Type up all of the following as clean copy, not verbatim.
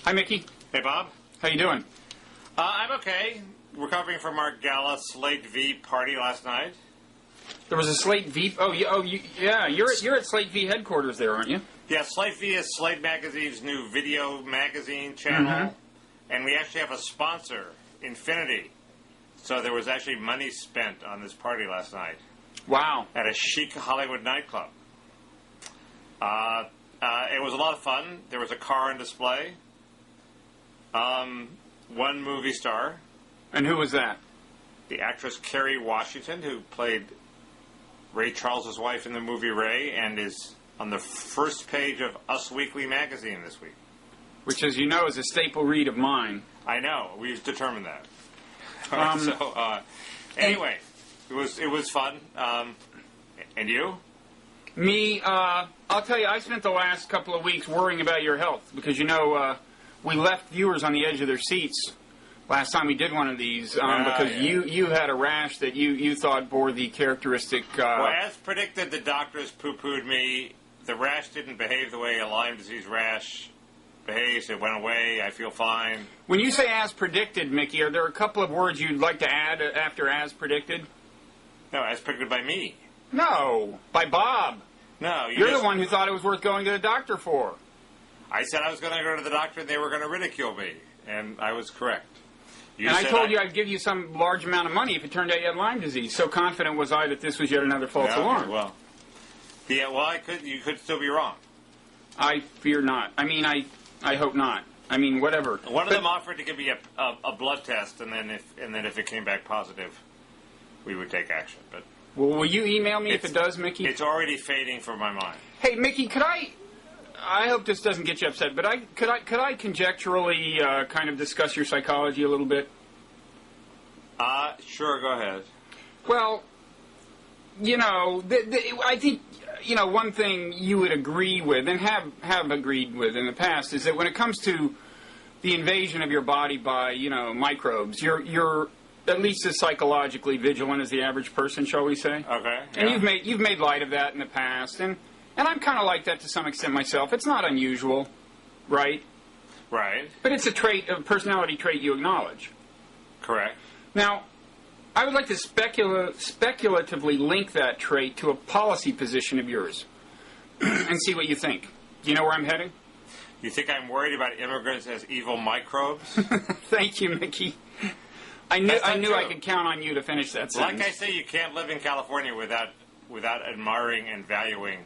Hi, Mickey. Hey, Bob. How you doing? I'm okay. Recovering from our gala Slate V party last night. There was a Slate V. Yeah. You're at Slate V headquarters there, aren't you? Yeah, Slate V is Slate Magazine's new video magazine channel, and we actually have a sponsor, Infinity. So there was actually money spent on this party last night. Wow. At a chic Hollywood nightclub. It was a lot of fun. There was a car on display. One movie star. And who was that? The actress Kerry Washington, who played Ray Charles's wife in the movie Ray, and is on the first page of Us Weekly magazine this week. Which, as you know, is a staple read of mine. I know. We've determined that. Anyway, it was fun. And you? Me, I'll tell you, I spent the last couple of weeks worrying about your health because, you know, we left viewers on the edge of their seats last time we did one of these because you had a rash that you thought bore the characteristic... Well, as predicted, the doctors poo-pooed me. The rash didn't behave the way a Lyme disease rash behaves. It went away. I feel fine. When you say as predicted, Mickey, are there a couple of words you'd like to add after as predicted? No, as predicted by me. No, by Bob. No, you're the one who thought it was worth going to the doctor for. I said I was going to go to the doctor and they were going to ridicule me, and I was correct. And I told you I'd give you some large amount of money if it turned out you had Lyme disease. So confident was I that this was yet another false alarm. Well, yeah, well, you could still be wrong. I fear not. I mean, I hope not. I mean, whatever. One of them offered to give me a blood test, and then if it came back positive, we would take action. But well, will you email me if it does, Mickey? It's already fading from my mind. Hey, Mickey, could I hope this doesn't get you upset, but could I conjecturally kind of discuss your psychology a little bit? Sure, go ahead. Well, you know, I think, you know, one thing you would agree with, and have agreed with in the past, is that when it comes to the invasion of your body by, you know, microbes, you're at least as psychologically vigilant as the average person, shall we say? Okay. And you've made light of that in the past, and I'm kind of like that to some extent myself. It's not unusual, right? Right. But it's a personality trait you acknowledge. Correct. Now, I would like to speculatively link that trait to a policy position of yours and see what you think. Do you know where I'm heading? You think I'm worried about immigrants as evil microbes? Thank you, Mickey. I knew I could count on you to finish that sentence. Like I say, you can't live in California without admiring and valuing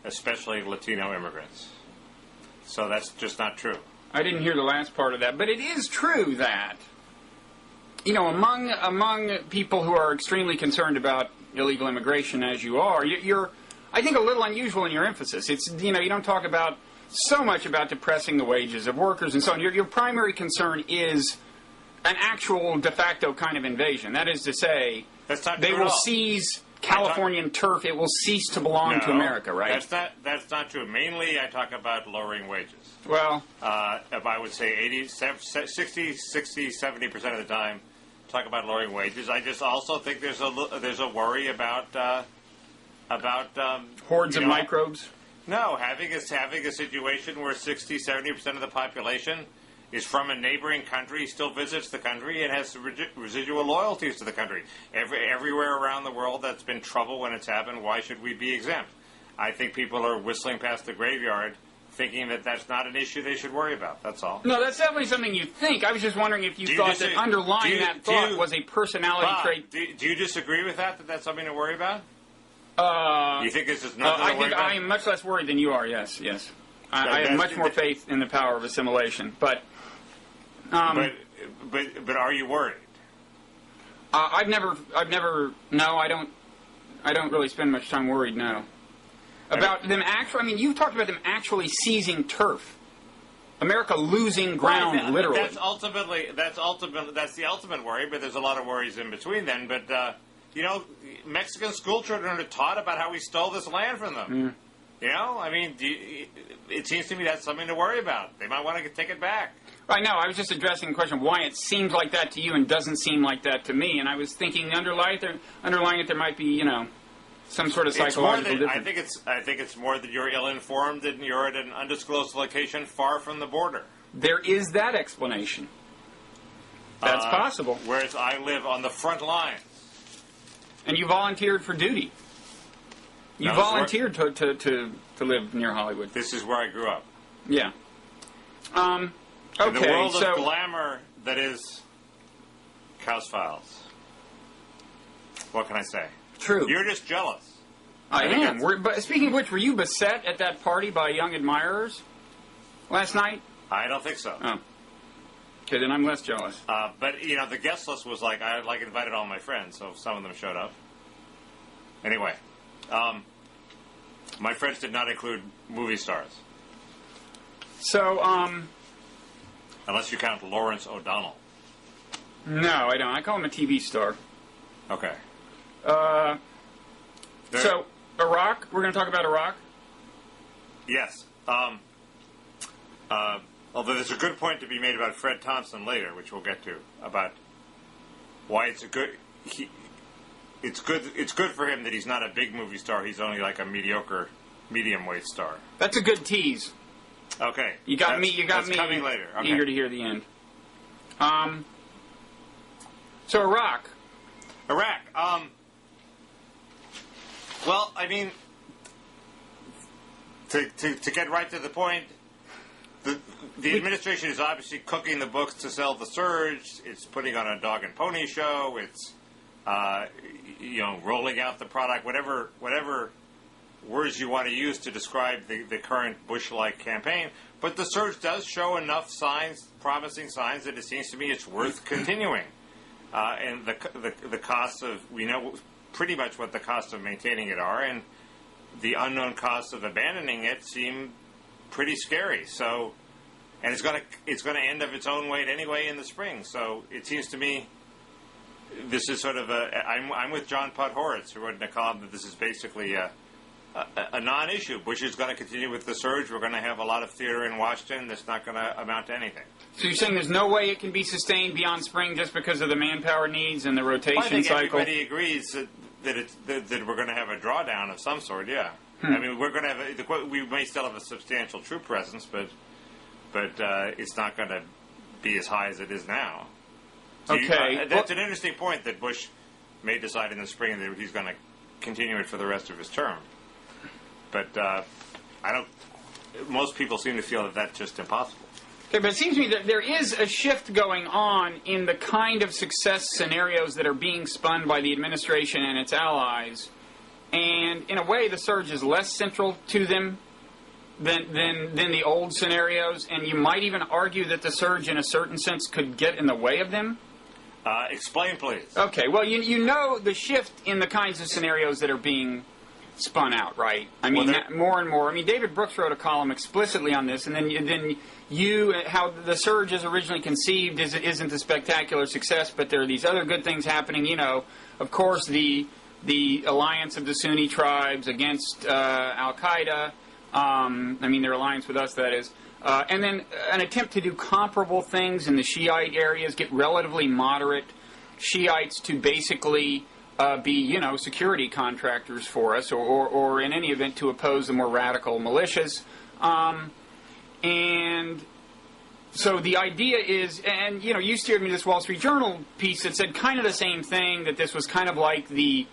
especially Latino immigrants. So that's just not true. I didn't hear the last part of that, but it is true that, you know, among people who are extremely concerned about illegal immigration, as you are, you're, I think, a little unusual in your emphasis. It's, you know, you don't talk about so much about depressing the wages of workers and so on. Your primary concern is an actual de facto kind of invasion. That is to say, they will seize Californian turf. It will cease to belong to America, right? That's not true. Mainly, I talk about lowering wages. Well, if I would say 60, 70% of the time, talk about lowering wages. I just also think there's a worry about hordes of microbes. No, having a situation where 60, 70% of the population is from a neighboring country, still visits the country, and has residual loyalties to the country. Everywhere around the world that's been trouble when it's happened, why should we be exempt? I think people are whistling past the graveyard thinking that that's not an issue they should worry about. That's all. No, that's definitely something you think. I was just wondering if you thought that underlying that thought was a personality trait. Do you disagree with that that's something to worry about? You think this is nothing to worry about? I am much less worried than you are, yes. I have much more faith in the power of assimilation, but are you worried? I've never. No, I don't really spend much time worried. No, about them actually. I mean, you talked about them actually seizing turf. America losing ground, literally. That's the ultimate worry. But there's a lot of worries in between then. But you know, Mexican school children are taught about how we stole this land from them. Mm. You know, I mean, it seems to me that's something to worry about. They might want to take it back. I know. I was just addressing the question of why it seems like that to you and doesn't seem like that to me. And I was thinking underlying it there might be, you know, some sort of psychological difference. I think it's more that you're ill-informed and you're at an undisclosed location far from the border. there is that explanation. That's possible. Whereas I live on the front line. And you volunteered for duty. You volunteered to live near Hollywood. This is where I grew up. Yeah. Okay, in the world of glamour that is kausfiles. What can I say? True. You're just jealous. I am. But speaking of which, were you beset at that party by young admirers last night? I don't think so. Oh. Okay, then I'm less jealous. But, the guest list was I invited all my friends, so some of them showed up. Anyway, my friends did not include movie stars. So, unless you count Lawrence O'Donnell. No, I don't. I call him a TV star. Okay. So, Iraq? We're going to talk about Iraq? Yes. Although there's a good point to be made about Fred Thompson later, which we'll get to, about why it's good for him that he's not a big movie star. He's only like a mediocre, medium-weight star. That's a good tease. Okay. You got me coming later. Okay. Eager to hear the end. So Iraq. Well, I mean, to get right to the point, the administration is obviously cooking the books to sell the surge. It's putting on a dog and pony show. It's rolling out the product. Whatever words you want to use to describe the current Bush-like campaign. But the surge does show enough promising signs, that it seems to me it's worth continuing. And the costs we know pretty much what the costs of maintaining it are, and the unknown costs of abandoning it seem pretty scary. So, and it's going to end of its own weight anyway in the spring. So it seems to me this is sort of I'm with John Podhoretz, who wrote in a column that this is basically a non-issue. Bush is going to continue with the surge. We're going to have a lot of theater in Washington that's not going to amount to anything. So you're saying there's no way it can be sustained beyond spring just because of the manpower needs and the rotation cycle? I think everybody agrees that we're going to have a drawdown of some sort. Yeah, I mean we're going to have we may still have a substantial troop presence, but it's not going to be as high as it is now. So okay, that's an interesting point that Bush may decide in the spring that he's going to continue it for the rest of his term. But most people seem to feel that that's just impossible. Okay, but it seems to me that there is a shift going on in the kind of success scenarios that are being spun by the administration and its allies. And in a way, the surge is less central to them than the old scenarios. And you might even argue that the surge, in a certain sense, could get in the way of them. Explain, please. Okay, well, you know the shift in the kinds of scenarios that are being spun out, right? I mean, more and more. I mean, David Brooks wrote a column explicitly on this, and then how the surge is originally conceived isn't a spectacular success, but there are these other good things happening. Of course, the alliance of the Sunni tribes against Al-Qaeda. I mean, their alliance with us, that is. And then an attempt to do comparable things in the Shiite areas, get relatively moderate Shiites to basically be, security contractors for us, or in any event to oppose the more radical militias. And so the idea is, and, you steered me to this Wall Street Journal piece that said kind of the same thing, that this was kind of like the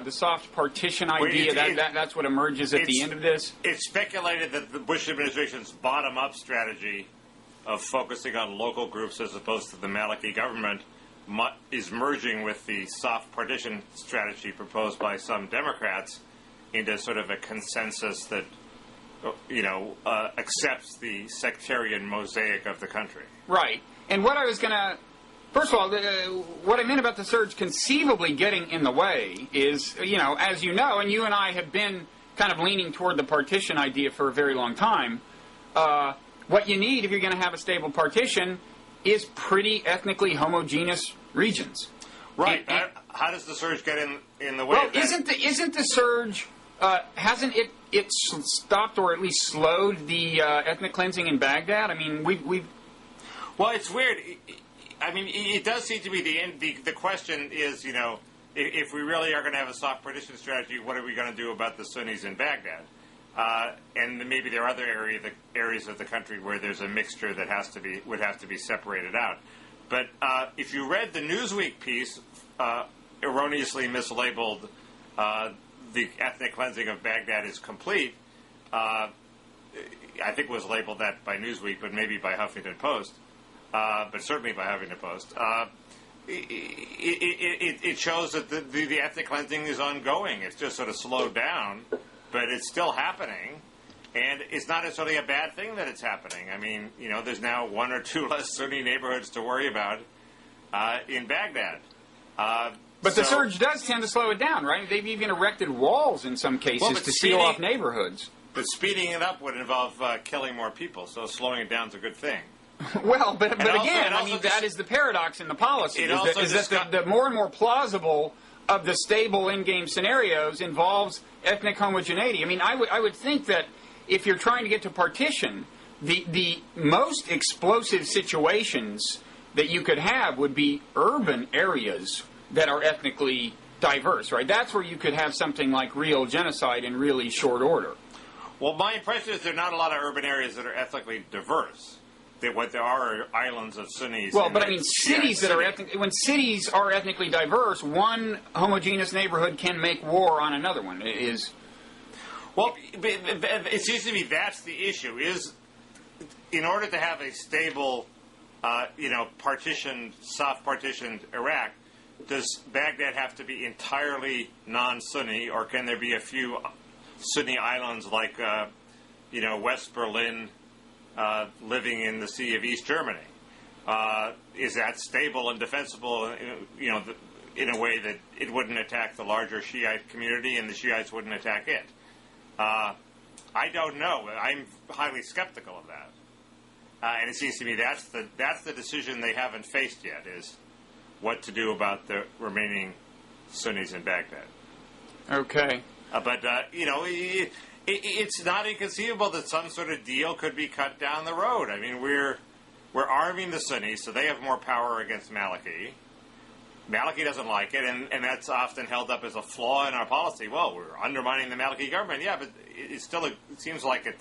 soft partition idea. That's what emerges at the end of this. It's speculated that the Bush administration's bottom-up strategy of focusing on local groups as opposed to the Maliki government is merging with the soft partition strategy proposed by some Democrats into sort of a consensus that, accepts the sectarian mosaic of the country. Right. And what I was going to... First of all, what I meant about the surge conceivably getting in the way is, as you know, and you and I have been kind of leaning toward the partition idea for a very long time, what you need if you're going to have a stable partition is pretty ethnically homogeneous regions. Right. How does the surge get in the way? Well, isn't the surge hasn't it stopped or at least slowed the ethnic cleansing in Baghdad? I mean, we've. Well, it's weird. I mean, it does seem to be the question is, if we really are going to have a soft partition strategy, what are we going to do about the Sunnis in Baghdad? and maybe there are other areas of the country where there's a mixture that would have to be separated out. But if you read the Newsweek piece, erroneously mislabeled, "The ethnic cleansing of Baghdad is complete," I think it was labeled that by Newsweek, but maybe by Huffington Post, but certainly by Huffington Post. It shows that the ethnic cleansing is ongoing. It's just sort of slowed down, but it's still happening. And it's not necessarily a bad thing that it's happening. I mean, there's now one or two less Sunni neighborhoods to worry about in Baghdad. But the surge does tend to slow it down, right? They've even erected walls in some cases to seal off neighborhoods. But speeding it up would involve killing more people, so slowing it down is a good thing. Well, but again, that is the paradox in the policy, is that the more and more plausible of the stable in-game scenarios involves ethnic homogeneity. I mean, I would think that if you're trying to get to partition, the most explosive situations that you could have would be urban areas that are ethnically diverse, right? That's where you could have something like real genocide in really short order. Well, my impression is there are not a lot of urban areas that are ethnically diverse. What there are islands of Sunnis. Well, but I mean, cities that are when cities are ethnically diverse, one homogeneous neighborhood can make war on another one. Well, it seems to me that's the issue. Is in order to have a stable, soft partitioned Iraq, does Baghdad have to be entirely non-Sunni, or can there be a few Sunni islands like, West Berlin, living in the Sea of East Germany? Is that stable and defensible, in a way that it wouldn't attack the larger Shiite community and the Shiites wouldn't attack it? I don't know. I'm highly skeptical of that. And it seems to me that's the decision they haven't faced yet, is what to do about the remaining Sunnis in Baghdad. Okay. But it's not inconceivable that some sort of deal could be cut down the road. I mean, we're arming the Sunnis, so they have more power against Maliki. Maliki doesn't like it, and that's often held up as a flaw in our policy. Well, we're undermining the Maliki government. Yeah, but it seems like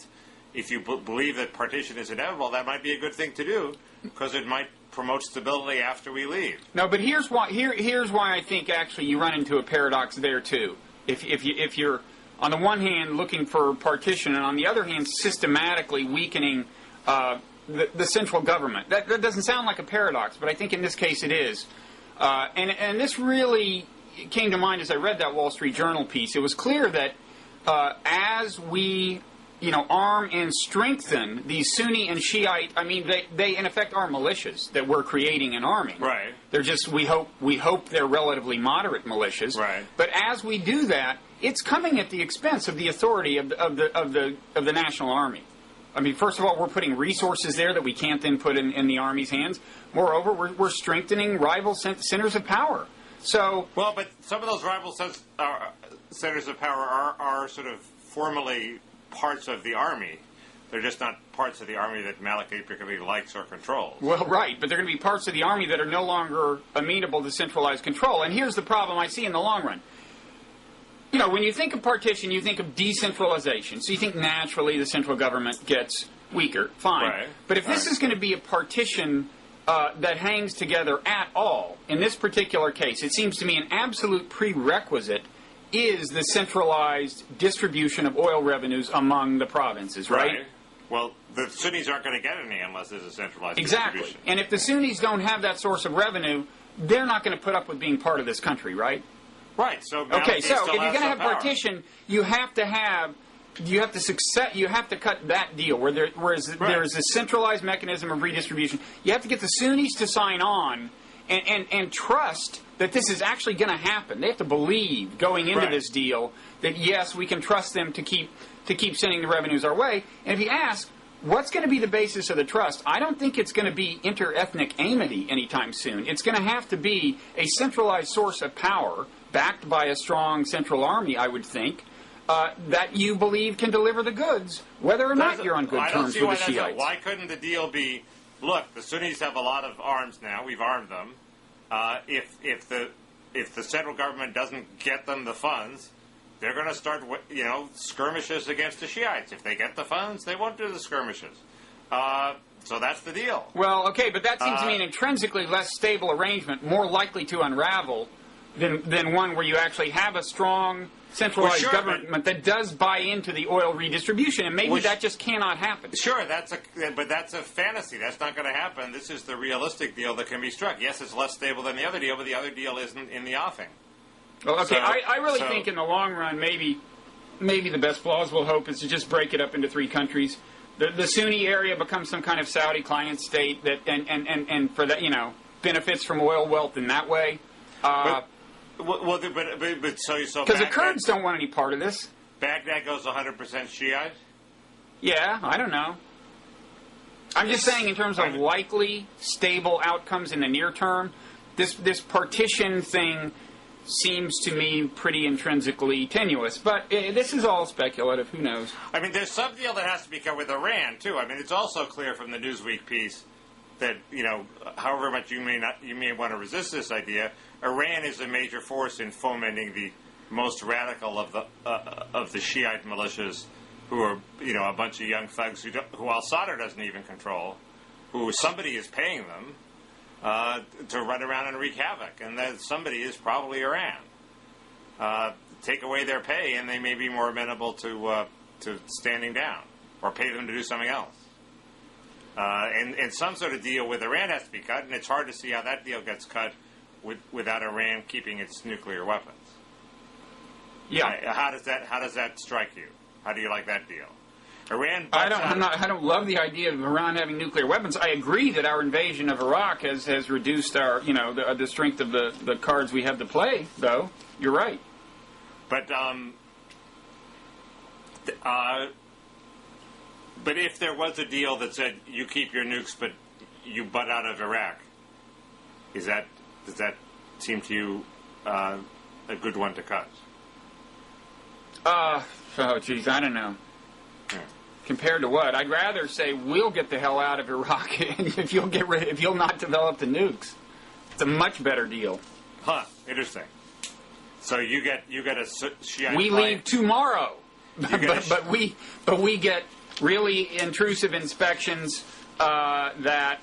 if you believe that partition is inevitable, that might be a good thing to do, because it might promote stability after we leave. No, but here's why I think actually you run into a paradox there too. If you're on the one hand looking for partition, and on the other hand systematically weakening the central government, that doesn't sound like a paradox, but I think in this case it is. And this really came to mind as I read that Wall Street Journal piece. It was clear that as we arm and strengthen these Sunni and Shiite, I mean, they in effect are militias that we're creating and arming. Right. They're just, we hope they're relatively moderate militias. Right. But as we do that, it's coming at the expense of the authority of the national army. I mean, first of all, we're putting resources there that we can't then put in the Army's hands. Moreover, we're strengthening rival centers of power. So, well, but some of those rival centers of power are sort of formally parts of the Army. They're just not parts of the Army that Maliki particularly likes or controls. Well, right, but they're going to be parts of the Army that are no longer amenable to centralized control. And here's the problem I see in the long run. When you think of partition, you think of decentralization. So you think naturally the central government gets weaker. Fine. Right. But if this is going to be a partition that hangs together at all, in this particular case, it seems to me an absolute prerequisite is the centralized distribution of oil revenues among the provinces, right? Well, the Sunnis aren't going to get any unless there's a centralized distribution. Exactly. And if the Sunnis don't have that source of revenue, they're not going to put up with being part of this country, right? Right. So okay. So if you're going to have partition, you have to cut that deal where there is a centralized mechanism of redistribution. You have to get the Sunnis to sign on and trust that this is actually going to happen. They have to believe going into this deal that yes, we can trust them to keep sending the revenues our way. And if you ask, what's going to be the basis of the trust? I don't think it's going to be inter-ethnic amity anytime soon. It's going to have to be a centralized source of power backed by a strong central army, I would think, that you believe can deliver the goods, whether or not you're on good terms with the Shiites. Why couldn't the deal be, look, the Sunnis have a lot of arms now, we've armed them. If the central government doesn't get them the funds, they're going to start, skirmishes against the Shiites. If they get the funds, they won't do the skirmishes. So that's the deal. Well, okay, but that seems to me an intrinsically less stable arrangement, more likely to unravel than one where you actually have a strong centralized government that does buy into the oil redistribution, and maybe that just cannot happen. Sure, but that's a fantasy. That's not going to happen. This is the realistic deal that can be struck. Yes, it's less stable than the other deal, but the other deal isn't in the offing. Well, okay, I really think in the long run, maybe the best plausible hope is to just break it up into three countries. The Sunni area becomes some kind of Saudi client state that and for that, benefits from oil wealth in that way. Because the Kurds don't want any part of this. Baghdad goes 100% Shiite? Yeah, I don't know. I'm just saying in terms of likely, stable outcomes in the near term, this partition thing seems to me pretty intrinsically tenuous. But this is all speculative. Who knows? I mean, there's some deal that has to be cut with Iran, too. I mean, it's also clear from the Newsweek piece that, however much you may want to resist this idea, Iran is a major force in fomenting the most radical of the Shiite militias, who are a bunch of young thugs who al-Sadr doesn't even control, who somebody is paying them to run around and wreak havoc, and that somebody is probably Iran. Take away their pay, and they may be more amenable to standing down, or pay them to do something else. And some sort of deal with Iran has to be cut, and it's hard to see how that deal gets cut without Iran keeping its nuclear weapons. Yeah. How does that strike you? How do you like that deal? Iran. I don't love the idea of Iran having nuclear weapons. I agree that our invasion of Iraq has reduced our the strength of the cards we have to play. Though you're right. But if there was a deal that said you keep your nukes but you butt out of Iraq, does that seem to you a good one to cut? Oh, geez, I don't know. Yeah. Compared to what? I'd rather say we'll get the hell out of Iraq if you'll not develop the nukes. It's a much better deal. Huh? Interesting. So you get a Shiite. We leave tomorrow, but we get really intrusive inspections that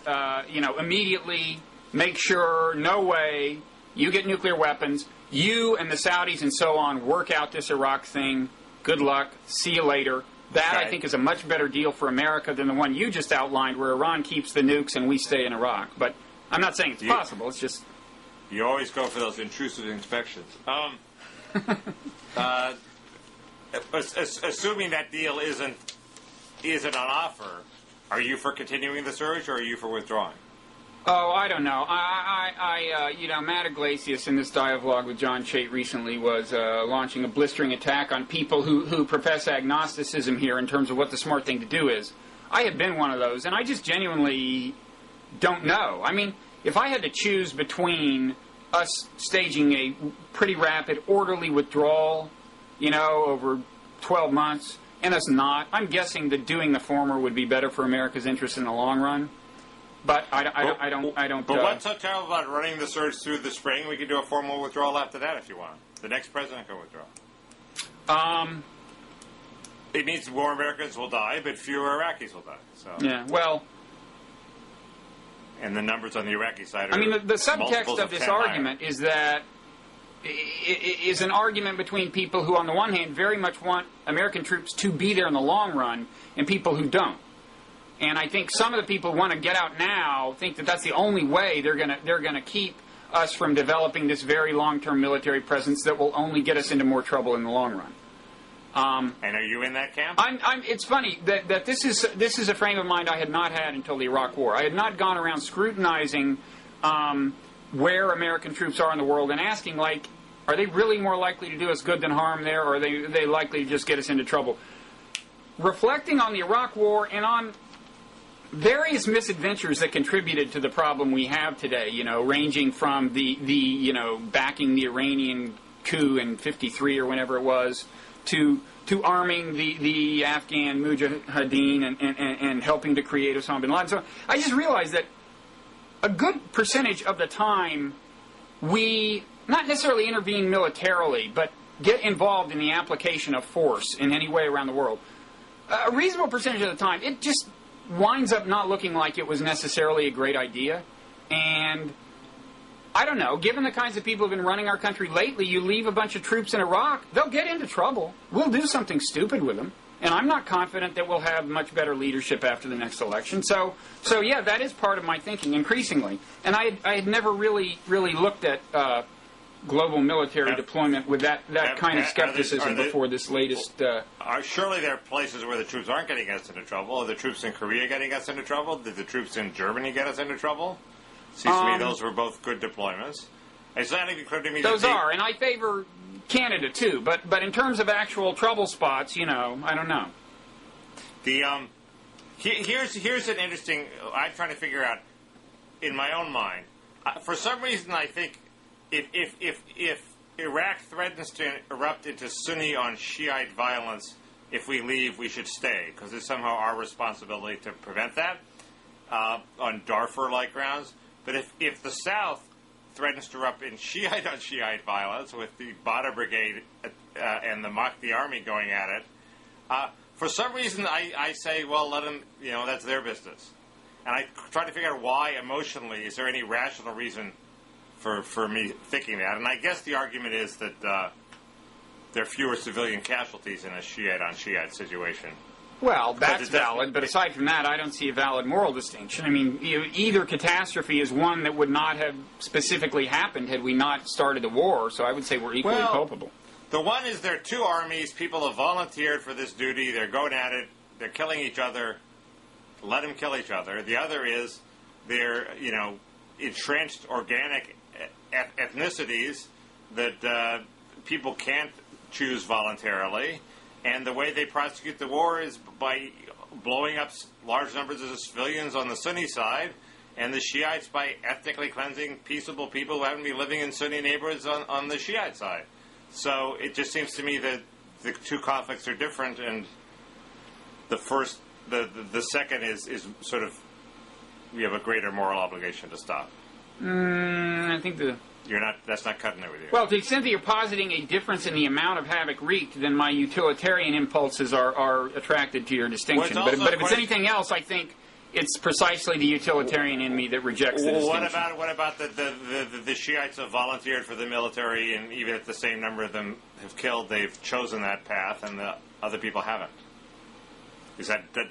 immediately make sure no way you get nuclear weapons. You and the Saudis and so on work out this Iraq thing. Good luck. See you later. That, I think, is a much better deal for America than the one you just outlined, where Iran keeps the nukes and we stay in Iraq. But I'm not saying it's possible. It's just... You always go for those intrusive inspections. Assuming that deal isn't on offer, are you for continuing the surge or are you for withdrawing? Oh, I don't know. Matt Iglesias in this Diavlog with John Chait recently was launching a blistering attack on people who profess agnosticism here in terms of what the smart thing to do is. I have been one of those, and I just genuinely don't know. I mean, if I had to choose between us staging a pretty rapid, orderly withdrawal, over 12 months, and us not, I'm guessing that doing the former would be better for America's interest in the long run. But I don't. But what's so terrible about running the surge through the spring? We could do a formal withdrawal after that if you want. The next president can withdraw. It means more Americans will die, but fewer Iraqis will die. So. Yeah. Well. And the numbers on the Iraqi side are. I mean, the subtext of this argument is that is an argument between people who, on the one hand, very much want American troops to be there in the long run, and people who don't. And I think some of the people who want to get out now think that that's the only way they're gonna keep us from developing this very long-term military presence that will only get us into more trouble in the long run. And are you in that camp? It's funny that this is a frame of mind I had not had until the Iraq War. I had not gone around scrutinizing where American troops are in the world and asking, like, are they really more likely to do us good than harm there, or are they likely to just get us into trouble? Reflecting on the Iraq War and on various misadventures that contributed to the problem we have today, ranging from the backing the Iranian coup in '53 or whenever it was, to arming the Afghan mujahideen and helping to create Osama bin Laden. So I just realized that a good percentage of the time we not necessarily intervened militarily, but get involved in the application of force in any way around the world, a reasonable percentage of the time, it just winds up not looking like it was necessarily a great idea. And I don't know, given the kinds of people who have been running our country lately, you leave a bunch of troops in Iraq, they'll get into trouble. We'll do something stupid with them. And I'm not confident that we'll have much better leadership after the next election. So yeah, that is part of my thinking, increasingly. And I had never really looked at global military deployment with that kind of skepticism before this latest... surely there are places where the troops aren't getting us into trouble. Are the troops in Korea getting us into trouble? Did the troops in Germany get us into trouble? Seems to me those were both good deployments. It's not even clear to me those are, and I favor Canada too. But in terms of actual trouble spots, I don't know. The here's an interesting. I'm trying to figure out in my own mind. For some reason, I think if Iraq threatens to erupt into Sunni on Shiite violence, if we leave, we should stay because it's somehow our responsibility to prevent that on Darfur-like grounds. But if the South threatens to erupt in Shiite on Shiite violence with the Badr Brigade and the Mahdi army going at it, for some reason I say, well, let them, that's their business. And I try to figure out why emotionally, is there any rational reason for me thinking that? And I guess the argument is that there are fewer civilian casualties in a Shiite on Shiite situation. Well, that's valid, but aside from that, I don't see a valid moral distinction. I mean, either catastrophe is one that would not have specifically happened had we not started the war, so I would say we're equally culpable. The one is there are two armies, people have volunteered for this duty, they're going at it, they're killing each other, let them kill each other. The other is they're, entrenched organic ethnicities that people can't choose voluntarily. And the way they prosecute the war is by blowing up large numbers of civilians on the Sunni side, and the Shiites by ethnically cleansing peaceable people who happen to be living in Sunni neighborhoods on the Shiite side. So it just seems to me that the two conflicts are different, and the second is sort of we have a greater moral obligation to stop. I think that's not cutting it with you. Well, to the extent that you're positing a difference in the amount of havoc wreaked, then my utilitarian impulses are attracted to your distinction. But if it's anything else, I think it's precisely the utilitarian in me that rejects the distinction. What about the Shiites have volunteered for the military, and even if the same number of them have killed, they've chosen that path, and the other people haven't? Because that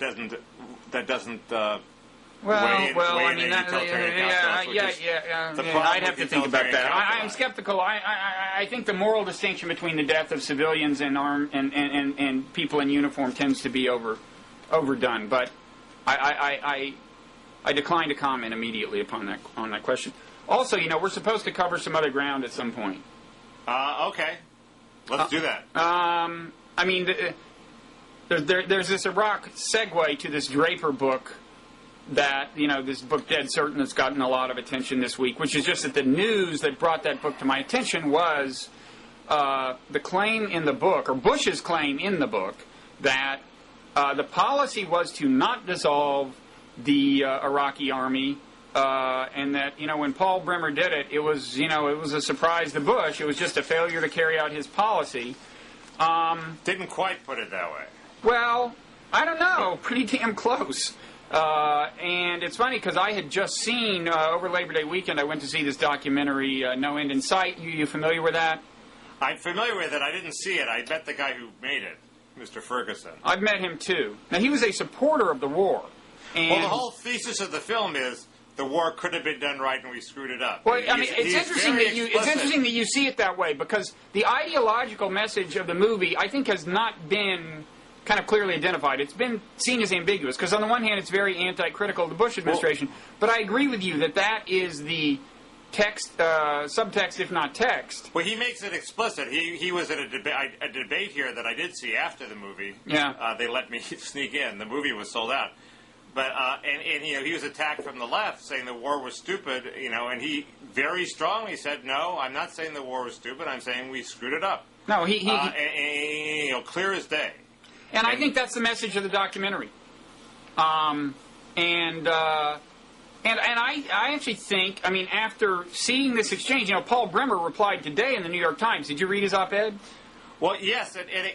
doesn't. I'd have to think about that. I'm skeptical. I think the moral distinction between the death of civilians and people in uniform tends to be overdone. But I decline to comment immediately on that question. Also, we're supposed to cover some other ground at some point. Okay, let's do that. There's this Iraq segue to this Draper book. That, this book, Dead Certain, that's gotten a lot of attention this week, which is just that the news that brought that book to my attention was the claim in the book, or Bush's claim in the book, that the policy was to not dissolve the Iraqi army, and that, when Paul Bremer did it, it was a surprise to Bush. It was just a failure to carry out his policy. Didn't quite put it that way. Well, I don't know. Pretty damn close. And it's funny because I had just seen over Labor Day weekend, I went to see this documentary, No End in Sight. You familiar with that? I'm familiar with it. I didn't see it. I met the guy who made it, Mr. Ferguson. I've met him too. Now, he was a supporter of the war. And the whole thesis of the film is the war could have been done right and we screwed it up. Well, it's interesting that you see it that way because the ideological message of the movie, I think, has not been kind of clearly identified. It's been seen as ambiguous because on the one hand it's very anti-critical of the Bush administration, but I agree with you that is the text, subtext if not text. Well, he makes it explicit. He was at a debate here that I did see after the movie. Yeah. They let me sneak in. The movie was sold out. But he was attacked from the left saying the war was stupid, and he very strongly said, no, I'm not saying the war was stupid, I'm saying we screwed it up. No, he clear as day. And I think that's the message of the documentary. And I actually think, after seeing this exchange, Paul Bremer replied today in the New York Times. Did you read his op-ed? Well, yes, and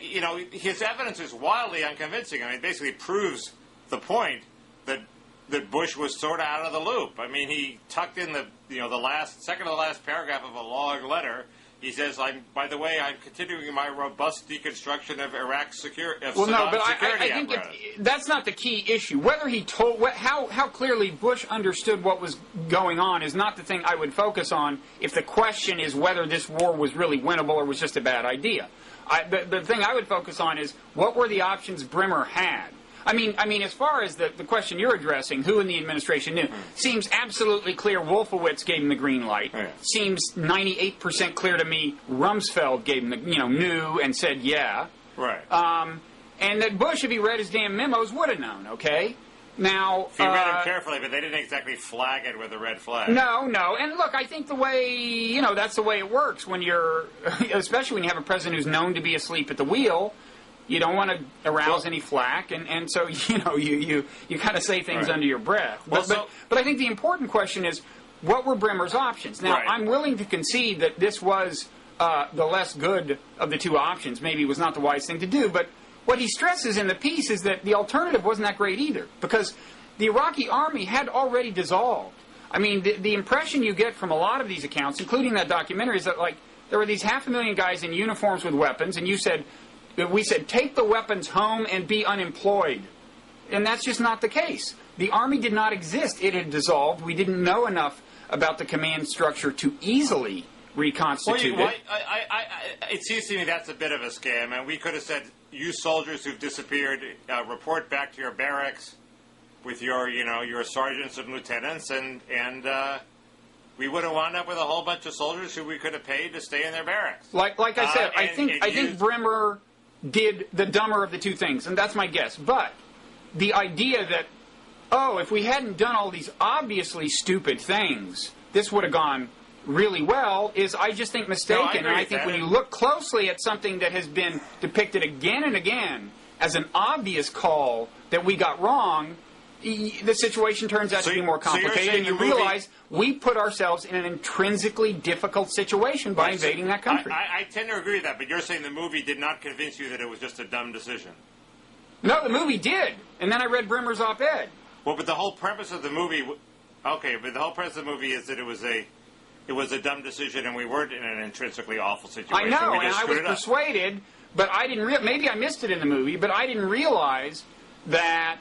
his evidence is wildly unconvincing. I mean, it basically proves the point that Bush was sort of out of the loop. I mean, he tucked in the second to the last paragraph of a long letter. He says, by the way, I'm continuing my robust deconstruction of Iraq's security. Well, no, but I think that's not the key issue. Whether he told how clearly Bush understood what was going on is not the thing I would focus on. If the question is whether this war was really winnable or was just a bad idea, the thing I would focus on is what were the options Bremer had. I mean, as far as the question you're addressing, who in the administration knew, seems absolutely clear. Wolfowitz gave him the green light. Yeah. Seems 98% clear to me. Rumsfeld gave him the, knew and said yeah. Right. And that Bush, if he read his damn memos, would have known. Okay. Now, if you read them carefully, but they didn't exactly flag it with a red flag. No. And look, I think the way that's the way it works when you're, especially when you have a president who's known to be asleep at the wheel. You don't want to arouse any flack, and so you kind of say things under your breath. But I think the important question is, what were Bremer's options? Now, I'm willing to concede that this was the less good of the two options. Maybe it was not the wise thing to do, but what he stresses in the piece is that the alternative wasn't that great either, because the Iraqi army had already dissolved. I mean, the impression you get from a lot of these accounts, including that documentary, is that there were these 500,000 guys in uniforms with weapons, and we said, take the weapons home and be unemployed. And that's just not the case. The Army did not exist. It had dissolved. We didn't know enough about the command structure to easily reconstitute it. It seems to me that's a bit of a scam. And we could have said, you soldiers who've disappeared, report back to your barracks with your sergeants and lieutenants, and we would have wound up with a whole bunch of soldiers who we could have paid to stay in their barracks. Like I said, I think Bremer did the dumber of the two things, and that's my guess. But the idea that, if we hadn't done all these obviously stupid things, this would have gone really well, is, I just think, mistaken. And I think when you look closely at something that has been depicted again and again as an obvious call that we got wrong, the situation turns out to be more complicated, and you realize we put ourselves in an intrinsically difficult situation by invading that country. I tend to agree with that, but you're saying the movie did not convince you that it was just a dumb decision. No, the movie did, and then I read Bremer's op-ed. Well, but the whole premise of the movie, is that it was a dumb decision, and we weren't in an intrinsically awful situation. I know, and I was persuaded, but I didn't. Maybe I missed it in the movie, but I didn't realize that.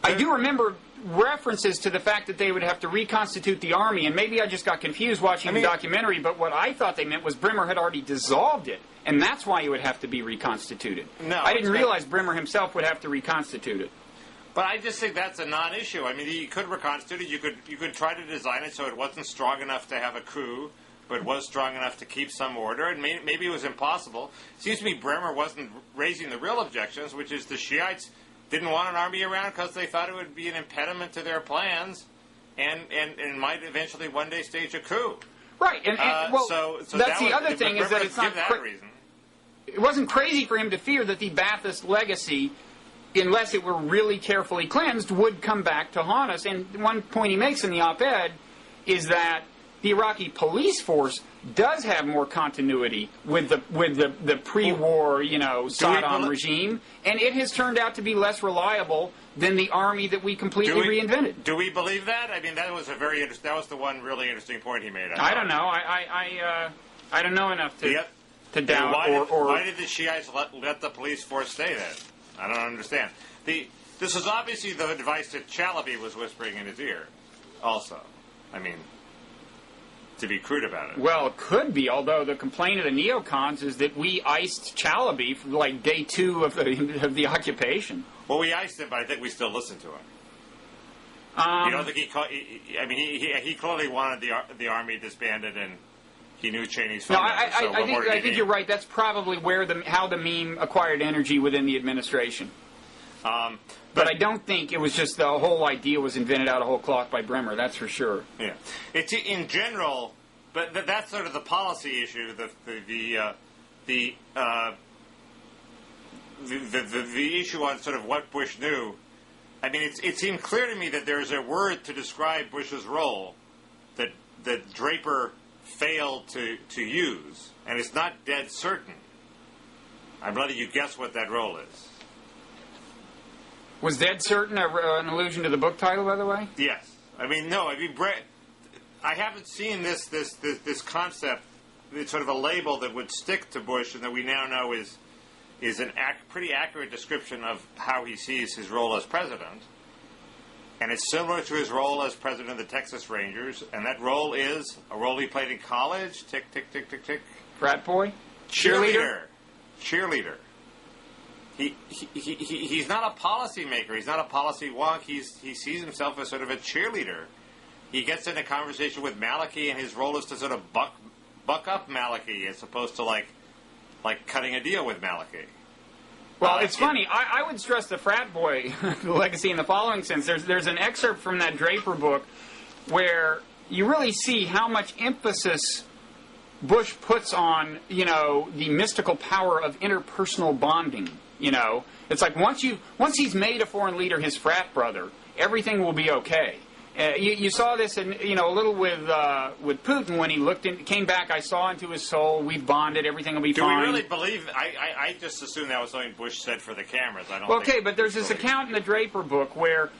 I do remember references to the fact that they would have to reconstitute the army, and maybe I just got confused watching the documentary, but what I thought they meant was Bremer had already dissolved it, and that's why it would have to be reconstituted. No, I didn't realize Bremer himself would have to reconstitute it. But I just think that's a non-issue. I mean, you could reconstitute it. You could try to design it so it wasn't strong enough to have a coup, but was strong enough to keep some order, and maybe it was impossible. It seems to me Bremer wasn't raising the real objections, which is the Shiites didn't want an army around because they thought it would be an impediment to their plans and might eventually one day stage a coup. Right, and so that's the other thing, is that it's not it wasn't crazy for him to fear that the Ba'athist legacy, unless it were really carefully cleansed, would come back to haunt us. And one point he makes in the op-ed is that the Iraqi police force does have more continuity with the pre-war, Saddam regime, and it has turned out to be less reliable than the army that we completely reinvented. Do we believe that? I mean, that was the one really interesting point he made. I don't know. I don't know enough to doubt. Why did the Shiites let the police force stay there? I don't understand. This is obviously the advice that Chalabi was whispering in his ear. Also, I mean, to be crude about it. Well, it could be, although the complaint of the neocons is that we iced Chalabi for like day 2 of the occupation. Well, we iced him, but I think we still listened to him. You don't think he clearly wanted the army disbanded, and he knew Cheney's phone number. I think you're right. That's probably how the meme acquired energy within the administration. But I don't think it was just the whole idea was invented out of whole cloth by Bremer. That's for sure. Yeah, it's in general, but that's sort of the policy issue. The issue on sort of what Bush knew. I mean, it seemed clear to me that there's a word to describe Bush's role that Draper failed to use, and it's not dead certain. I'm letting you guess what that role is. Was dead certain an allusion to the book title, by the way? Yes. I mean, no. I mean, I haven't seen this concept. It's sort of a label that would stick to Bush, and that we now know is a pretty accurate description of how he sees his role as president. And it's similar to his role as president of the Texas Rangers, and that role is a role he played in college. Tick, tick, tick, tick, tick. Frat boy? Cheerleader? Cheerleader. He's not a policymaker. He's not a policy wonk. He sees himself as sort of a cheerleader. He gets in a conversation with Maliki, and his role is to sort of buck up Maliki as opposed to like cutting a deal with Maliki. Well, it's funny. I would stress the frat boy legacy in the following sense. There's an excerpt from that Draper book where you really see how much emphasis Bush puts on, the mystical power of interpersonal bonding. It's like once he's made a foreign leader his frat brother, everything will be okay. You saw this, a little with Putin when he came back. I saw into his soul. We've bonded. Everything will be fine. Do we really believe? I just assumed that was something Bush said for the cameras. I don't. Okay, but there's this account in the Draper book where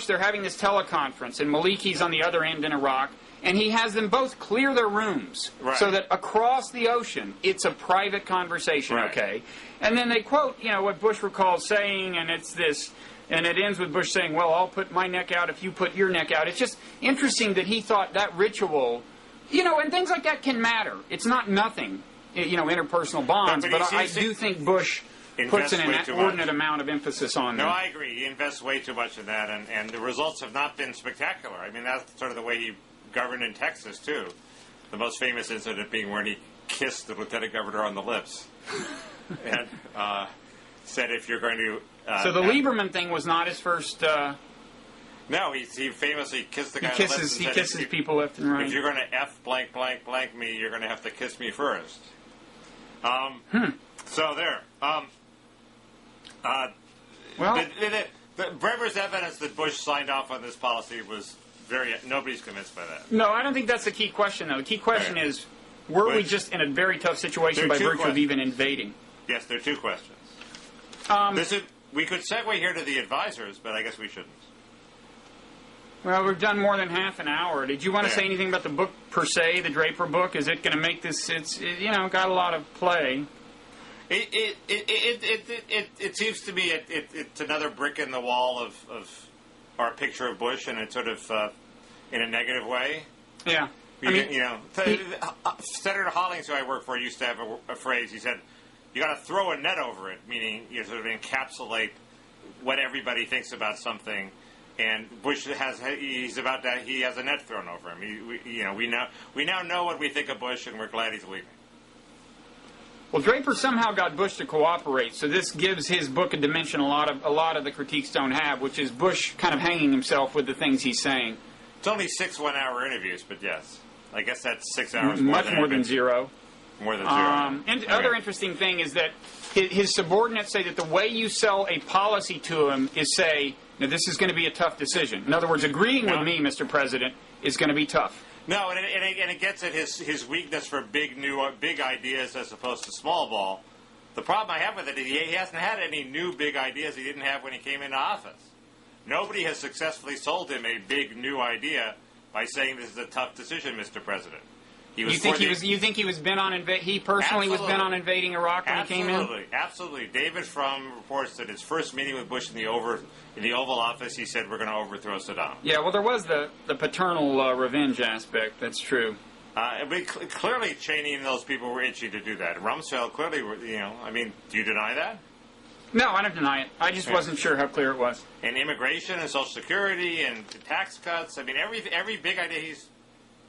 they're having this teleconference, and Maliki's on the other end in Iraq, and he has them both clear their rooms so that across the ocean it's a private conversation. Right. Okay, and then they quote, what Bush recalls saying, and it's this. And it ends with Bush saying, well, I'll put my neck out if you put your neck out. It's just interesting that he thought that ritual, and things like that can matter. It's not nothing, interpersonal bonds, but I do think Bush puts an inordinate amount of emphasis on them. No, I agree. He invests way too much in that, and the results have not been spectacular. I mean, that's sort of the way he governed in Texas, too. The most famous incident being when he kissed the lieutenant governor on the lips and said, if you're going to... so the Lieberman thing was not his first... No, he famously kissed the guy he on the lips. He kisses people left and right. If you're going to F blank blank blank me, you're going to have to kiss me first. So there. Bremer's evidence that Bush signed off on this policy was nobody's convinced by that. No, I don't think that's the key question, though. The key question is, were we just in a very tough situation by virtue of even invading? Yes, there are two questions. We could segue here to the advisors, but I guess we shouldn't. Well, we've done more than half an hour. Did you want to say anything about the book per se, the Draper book? Is it going to make this? It's got a lot of play. It seems to me it's another brick in the wall of our picture of Bush, and it's sort of in a negative way. Yeah, Senator Hollings, who I work for, used to have a phrase. He said, "You got to throw a net over it," meaning you sort of encapsulate what everybody thinks about something. And Bush he has a net thrown over him. We now know what we think of Bush, and we're glad he's leaving. Well, Draper somehow got Bush to cooperate, so this gives his book a dimension a lot of the critiques don't have, which is Bush kind of hanging himself with the things he's saying. It's only 6 one-hour interviews, but yes, I guess that's 6 hours. Much more than zero. More than zero. And other interesting thing is that his subordinates say that the way you sell a policy to him is say, now, this is going to be a tough decision. In other words, agreeing with me, Mr. President, is going to be tough. No, and it gets at his weakness for big ideas as opposed to small ball. The problem I have with it is he hasn't had any new big ideas he didn't have when he came into office. Nobody has successfully sold him a big new idea by saying this is a tough decision, Mr. President. You think he was bent on he personally was bent on invading Iraq when he came in? Absolutely. David Frum reports that his first meeting with Bush in the Oval Office, he said, we're going to overthrow Saddam. Yeah, well, there was the paternal revenge aspect. That's true. But clearly Cheney and those people were itchy to do that. Rumsfeld clearly, do you deny that? No, I don't deny it. I just wasn't sure how clear it was. And immigration and Social Security and tax cuts. I mean, every big idea he's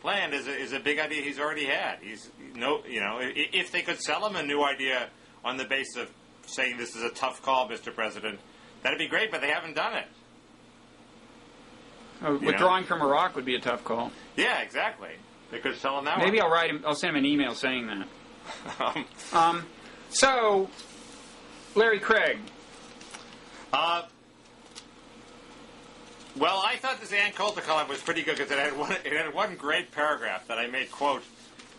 planned is a big idea he's already had. If they could sell him a new idea on the basis of saying this is a tough call, Mr. President, that'd be great, but they haven't done it. Withdrawing from Iraq would be a tough call. Yeah, exactly. They could sell him that Maybe one. I'll send him an email saying that. So, Larry Craig. Well, I thought this Coulter column was pretty good because it had one great paragraph that I made quote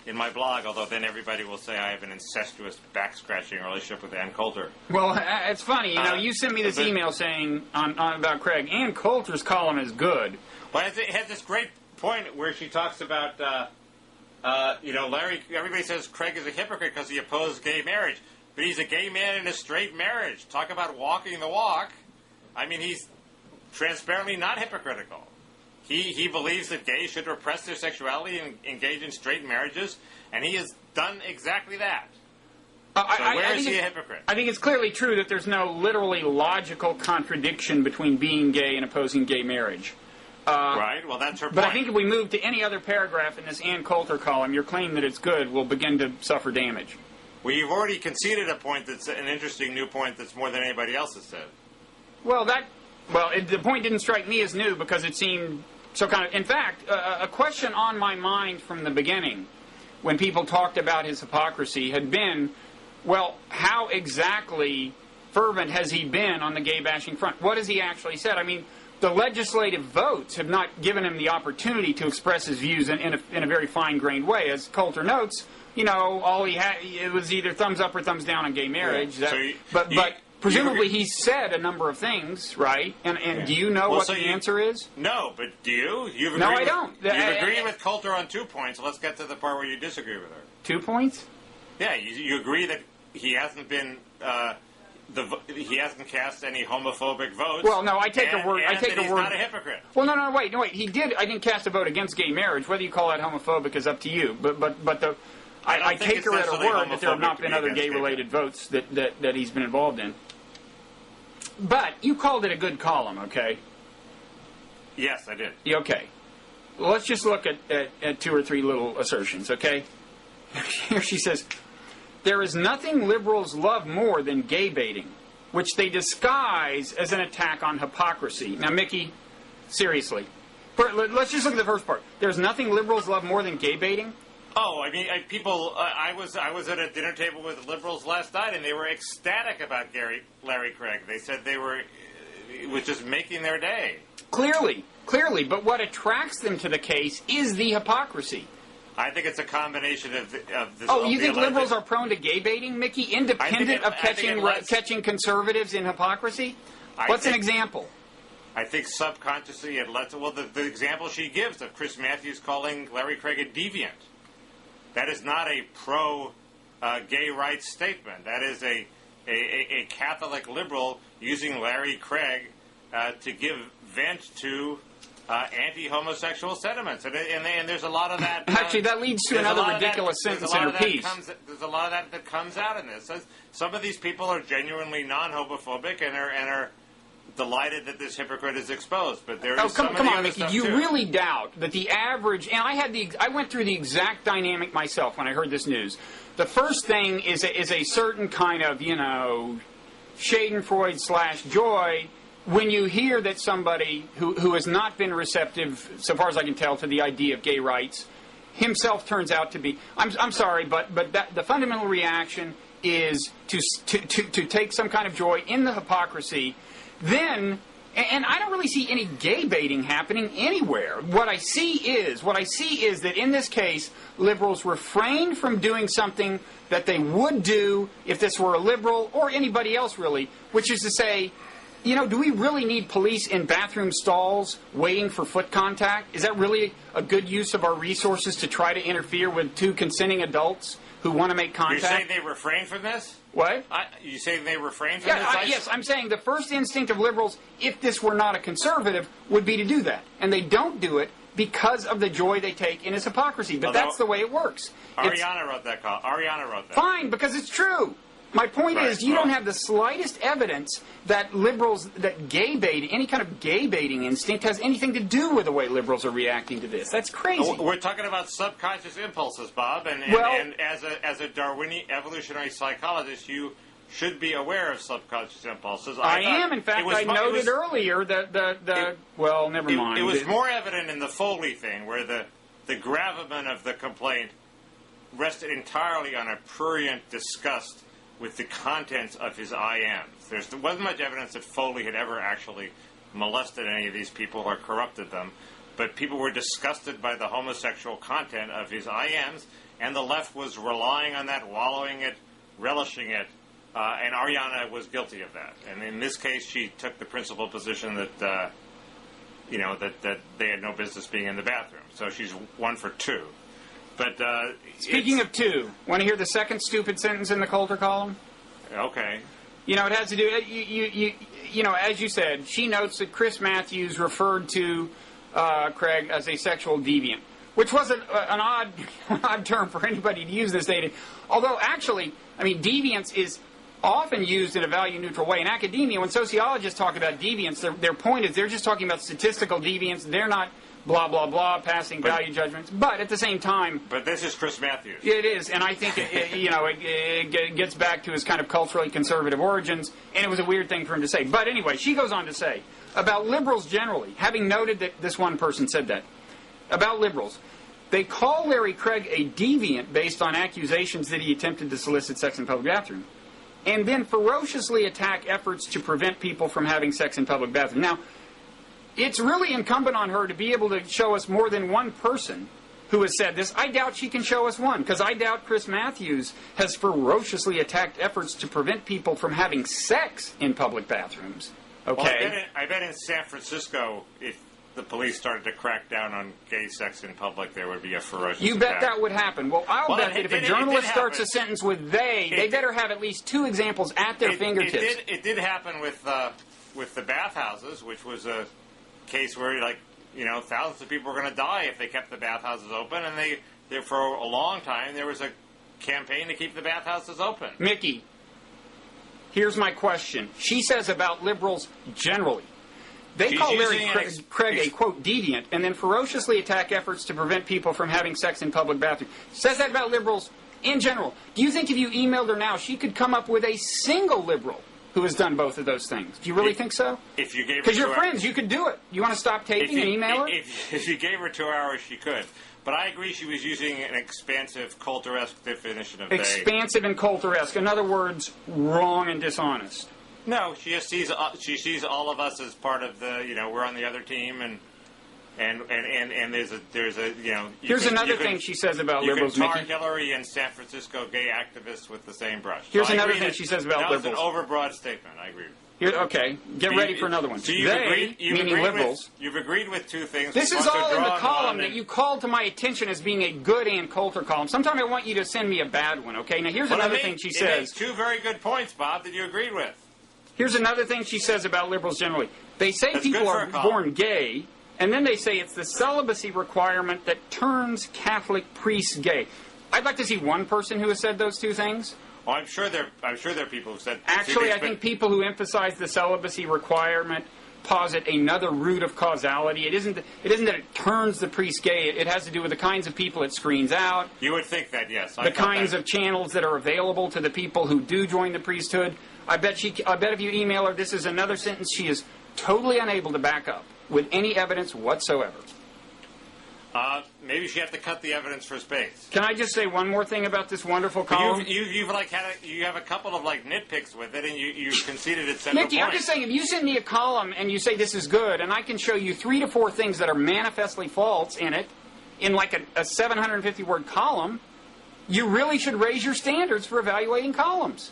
in my blog, although then everybody will say I have an incestuous, back-scratching relationship with Ann Coulter. Well, it's funny. You sent me this email saying about Craig. Ann Coulter's column is good. Well, it has this great point where she talks about, Larry. Everybody says Craig is a hypocrite because he opposed gay marriage, but he's a gay man in a straight marriage. Talk about walking the walk. I mean, he's transparently not hypocritical. He believes that gays should repress their sexuality and engage in straight marriages, and he has done exactly that. Where is he a hypocrite? I think it's clearly true that there's no literally logical contradiction between being gay and opposing gay marriage. Right, well, that's her point. But I think if we move to any other paragraph in this Ann Coulter column, your claim that it's good will begin to suffer damage. Well, you've already conceded a point that's an interesting new point that's more than anybody else has said. Well, the point didn't strike me as new because it seemed so kind of... In fact, a question on my mind from the beginning, when people talked about his hypocrisy, had been, well, how exactly fervent has he been on the gay-bashing front? What has he actually said? I mean, the legislative votes have not given him the opportunity to express his views in a very fine-grained way. As Coulter notes, all he had, it was either thumbs up or thumbs down on gay marriage. Yeah. But presumably he's said a number of things, right? And do you know what the answer is? No, but do you? No, I don't. You've agreed with Coulter on 2 points. Let's get to the part where you disagree with her. 2 points? Yeah, you agree that he hasn't been... he hasn't cast any homophobic votes. Well, no, I take a word. He's not a hypocrite. Well, no, wait. He did. I didn't cast a vote against gay marriage. Whether you call that homophobic is up to you. I take her at a word that there have not been other gay-related votes that he's been involved in. But you called it a good column, okay? Yes, I did. Okay. Well, let's just look at 2 or 3 little assertions, okay? Here she says, there is nothing liberals love more than gay baiting, which they disguise as an attack on hypocrisy. Now, Mickey, seriously. Let's just look at the first part. There's nothing liberals love more than gay baiting? Oh, I mean, I was at a dinner table with liberals last night, and they were ecstatic about Larry Craig. They said it was just making their day. Clearly. But what attracts them to the case is the hypocrisy. I think it's a combination of this. Oh, you think liberals are prone to gay baiting, Mickey, independent of catching conservatives in hypocrisy? What's an example? I think subconsciously it lets... Well, the example she gives of Chris Matthews calling Larry Craig a deviant. That is not a pro-gay rights statement. That is a Catholic liberal using Larry Craig to give vent to anti-homosexual sentiments. And there's a lot of that... Actually, that leads to another ridiculous sentence in her piece. There's a lot of that comes out in this. Some of these people are genuinely non-homophobic and are delighted that this hypocrite is exposed, but there is come on, Mickey. You really doubt that the average? And I went through the exact dynamic myself when I heard this news. The first thing is a certain kind of Schadenfreude / joy when you hear that somebody who has not been receptive, so far as I can tell, to the idea of gay rights himself turns out to be. I'm sorry, but the fundamental reaction is to take some kind of joy in the hypocrisy. Then, and I don't really see any gay baiting happening anywhere. What I see is that in this case, liberals refrained from doing something that they would do if this were a liberal or anybody else really, which is to say, do we really need police in bathroom stalls waiting for foot contact? Is that really a good use of our resources to try to interfere with 2 consenting adults who want to make contact? You're saying they refrain from this? What? You saying they refrain from this? Yes, I'm saying the first instinct of liberals, if this were not a conservative, would be to do that. And they don't do it because of the joy they take in his hypocrisy. But that's the way it works. Ariana wrote that. Fine, because it's true. My point is, you don't have the slightest evidence that gay baiting, any kind of gay baiting instinct, has anything to do with the way liberals are reacting to this. That's crazy. We're talking about subconscious impulses, Bob, and as a Darwinian evolutionary psychologist, you should be aware of subconscious impulses. I am. In fact, I noted earlier that well, never mind. It was more evident in the Foley thing, where the gravamen of the complaint rested entirely on a prurient disgust with the contents of his IMs. There wasn't much evidence that Foley had ever actually molested any of these people or corrupted them, but people were disgusted by the homosexual content of his IMs, and the left was relying on that, wallowing it, relishing it, and Ariana was guilty of that. And in this case, she took the principled position that, that they had no business being in the bathroom. So she's 1 for 2. But speaking of 2, want to hear the second stupid sentence in the Coulter column? Okay. It has to do. As you said, she notes that Chris Matthews referred to Craig as a sexual deviant, which was an odd term for anybody to use this day. Although, actually, deviance is often used in a value-neutral way. In academia, when sociologists talk about deviance, their point is they're just talking about statistical deviance. They're not blah, blah, blah, passing value judgments. But at the same time... But this is Chris Matthews. It is, and I think it gets back to his kind of culturally conservative origins, and it was a weird thing for him to say. But anyway, she goes on to say, about liberals generally, having noted that this one person said that, about liberals, they call Larry Craig a deviant based on accusations that he attempted to solicit sex in public bathroom, and then ferociously attack efforts to prevent people from having sex in public bathroom. Now, it's really incumbent on her to be able to show us more than one person who has said this. I doubt she can show us one, because I doubt Chris Matthews has ferociously attacked efforts to prevent people from having sex in public bathrooms. Okay? Well, I bet in San Francisco, if the police started to crack down on gay sex in public, there would be a ferocious You bet attack. that would happen. Well, I'll bet that if a journalist starts a sentence with they better have at least 2 examples at their fingertips. It did happen with the bathhouses, which was a case where, thousands of people were going to die if they kept the bathhouses open, and they for a long time there was a campaign to keep the bathhouses open. Mickey, here's my question. She says about liberals generally. They call Larry Craig a, quote, deviant, and then ferociously attack efforts to prevent people from having sex in public bathrooms. Says that about liberals in general. Do you think if you emailed her now, she could come up with a single liberal who has done both of those things? Do you really think so? If you gave her Because you're friends, you could do it. You want to stop taping and email her? If you gave her 2 hours, she could. But I agree she was using an expansive, Coulter-esque definition of expansive and Coulter-esque. In other words, wrong and dishonest. No, she just sees all of us as part of the, we're on the other team, and there's a Here's another thing she says about liberals. You can tar Hillary and San Francisco gay activists with the same brush. Here's another thing she says about liberals. That was an overbroad statement. I agree. Okay, get ready for another one. So meaning liberals. You've agreed with 2 things. This is all in the column that you called to my attention as being a good Ann Coulter column. Sometime I want you to send me a bad one, okay? Now, here's another thing she says. 2 very good points, Bob, that you agreed with. Here's another thing she says about liberals generally. They say people are born gay, and then they say it's the celibacy requirement that turns Catholic priests gay. I'd like to see one person who has said those 2 things. Well, I'm sure there are people who said. Actually, I think people who emphasize the celibacy requirement posit another root of causality. It isn't that it turns the priest gay. It has to do with the kinds of people it screens out. You would think that, yes. The kinds of channels that are available to the people who do join the priesthood. I bet if you email her, this is another sentence she is totally unable to back up with any evidence whatsoever. Maybe she had to cut the evidence for space. Can I just say one more thing about this wonderful column? You have a couple of nitpicks with it, and you conceded its central Mickey, point. I'm just saying, if you send me a column and you say this is good, and I can show you 3 to 4 things that are manifestly false in it, in a 750-word column, you really should raise your standards for evaluating columns.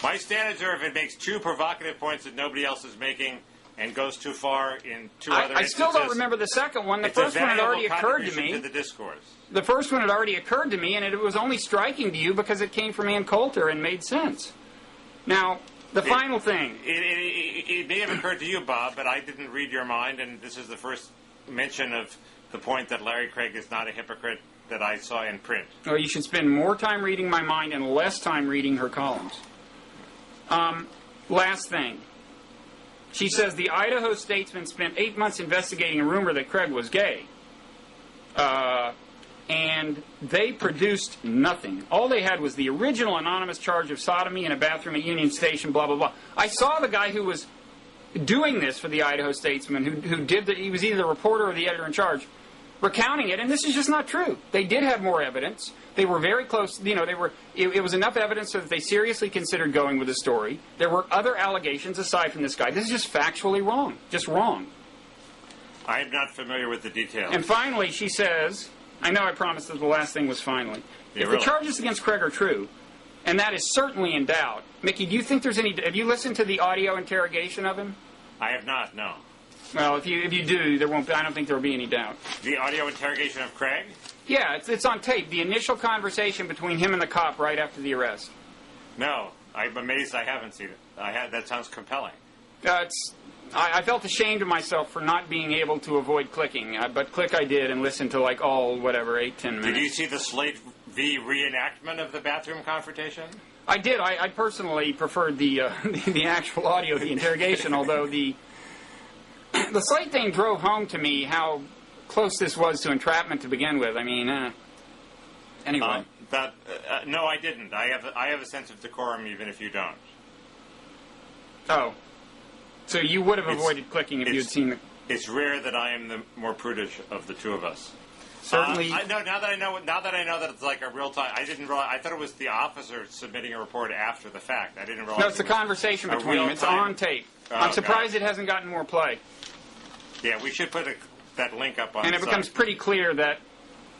My standards are if it makes 2 provocative points that nobody else is making and goes too far in 2 other instances. I still don't remember the second one. The first one had already occurred to me. To the discourse. The first one had already occurred to me, and it was only striking to you because it came from Ann Coulter and made sense. Now, the final thing. It may have occurred to you, Bob, but I didn't read your mind, and this is the first mention of the point that Larry Craig is not a hypocrite that I saw in print. Well, you should spend more time reading my mind and less time reading her columns. Last thing. She says the Idaho Statesman spent 8 months investigating a rumor that Craig was gay. And they produced nothing. All they had was the original anonymous charge of sodomy in a bathroom at Union Station, blah, blah, blah. I saw the guy who was doing this for the Idaho Statesman, he was either the reporter or the editor in charge, recounting it, and this is just not true. They did have more evidence. They were very close, it was enough evidence so that they seriously considered going with the story. There were other allegations aside from this guy. This is just factually wrong. Just wrong. I am not familiar with the details. And finally, she says, I know I promised that the last thing was finally. Yeah, if really. the charges against Craig are true, and that is certainly in doubt, Mickey, do you think there's any... Have you listened to the audio interrogation of him? I have not, no. Well, if you do, there won't be, I don't think there will be any doubt. The audio interrogation of Craig? Yeah, it's on tape. The initial conversation between him and the cop right after the arrest. No, I'm amazed I haven't seen it. That sounds compelling. I felt ashamed of myself for not being able to avoid clicking, but click I did and listened to like all, 8-10 minutes. Did you see the Slate v. reenactment of the bathroom confrontation? I did. I personally preferred the the actual audio of the interrogation, although the Slate thing drove home to me how close this was to entrapment to begin with. I mean, anyway. No, I didn't. I have a sense of decorum even if you don't. Oh. So you would have avoided clicking if you had seen the... It's rare that I am the more prudish of the two of us. Certainly... Now that I know that it's like a real time... I didn't realize... I thought it was the officer submitting a report after the fact. I didn't realize... No, it's a conversation between them. It's on tape. I'm surprised it hasn't gotten more play. Yeah, we should put that link up on the And it becomes pretty clear that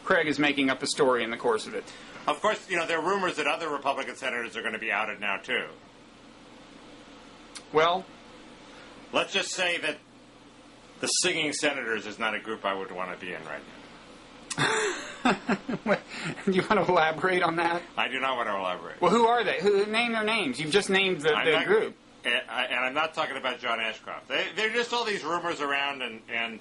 Craig is making up a story in the course of it. Of course, there are rumors that other Republican senators are going to be outed now, too. Well... Let's just say that the singing senators is not a group I would want to be in right now. Do you want to elaborate on that? I do not want to elaborate. Well, who are they? Name their names. You've just named the group. And I'm not talking about John Ashcroft. They're just all these rumors around, and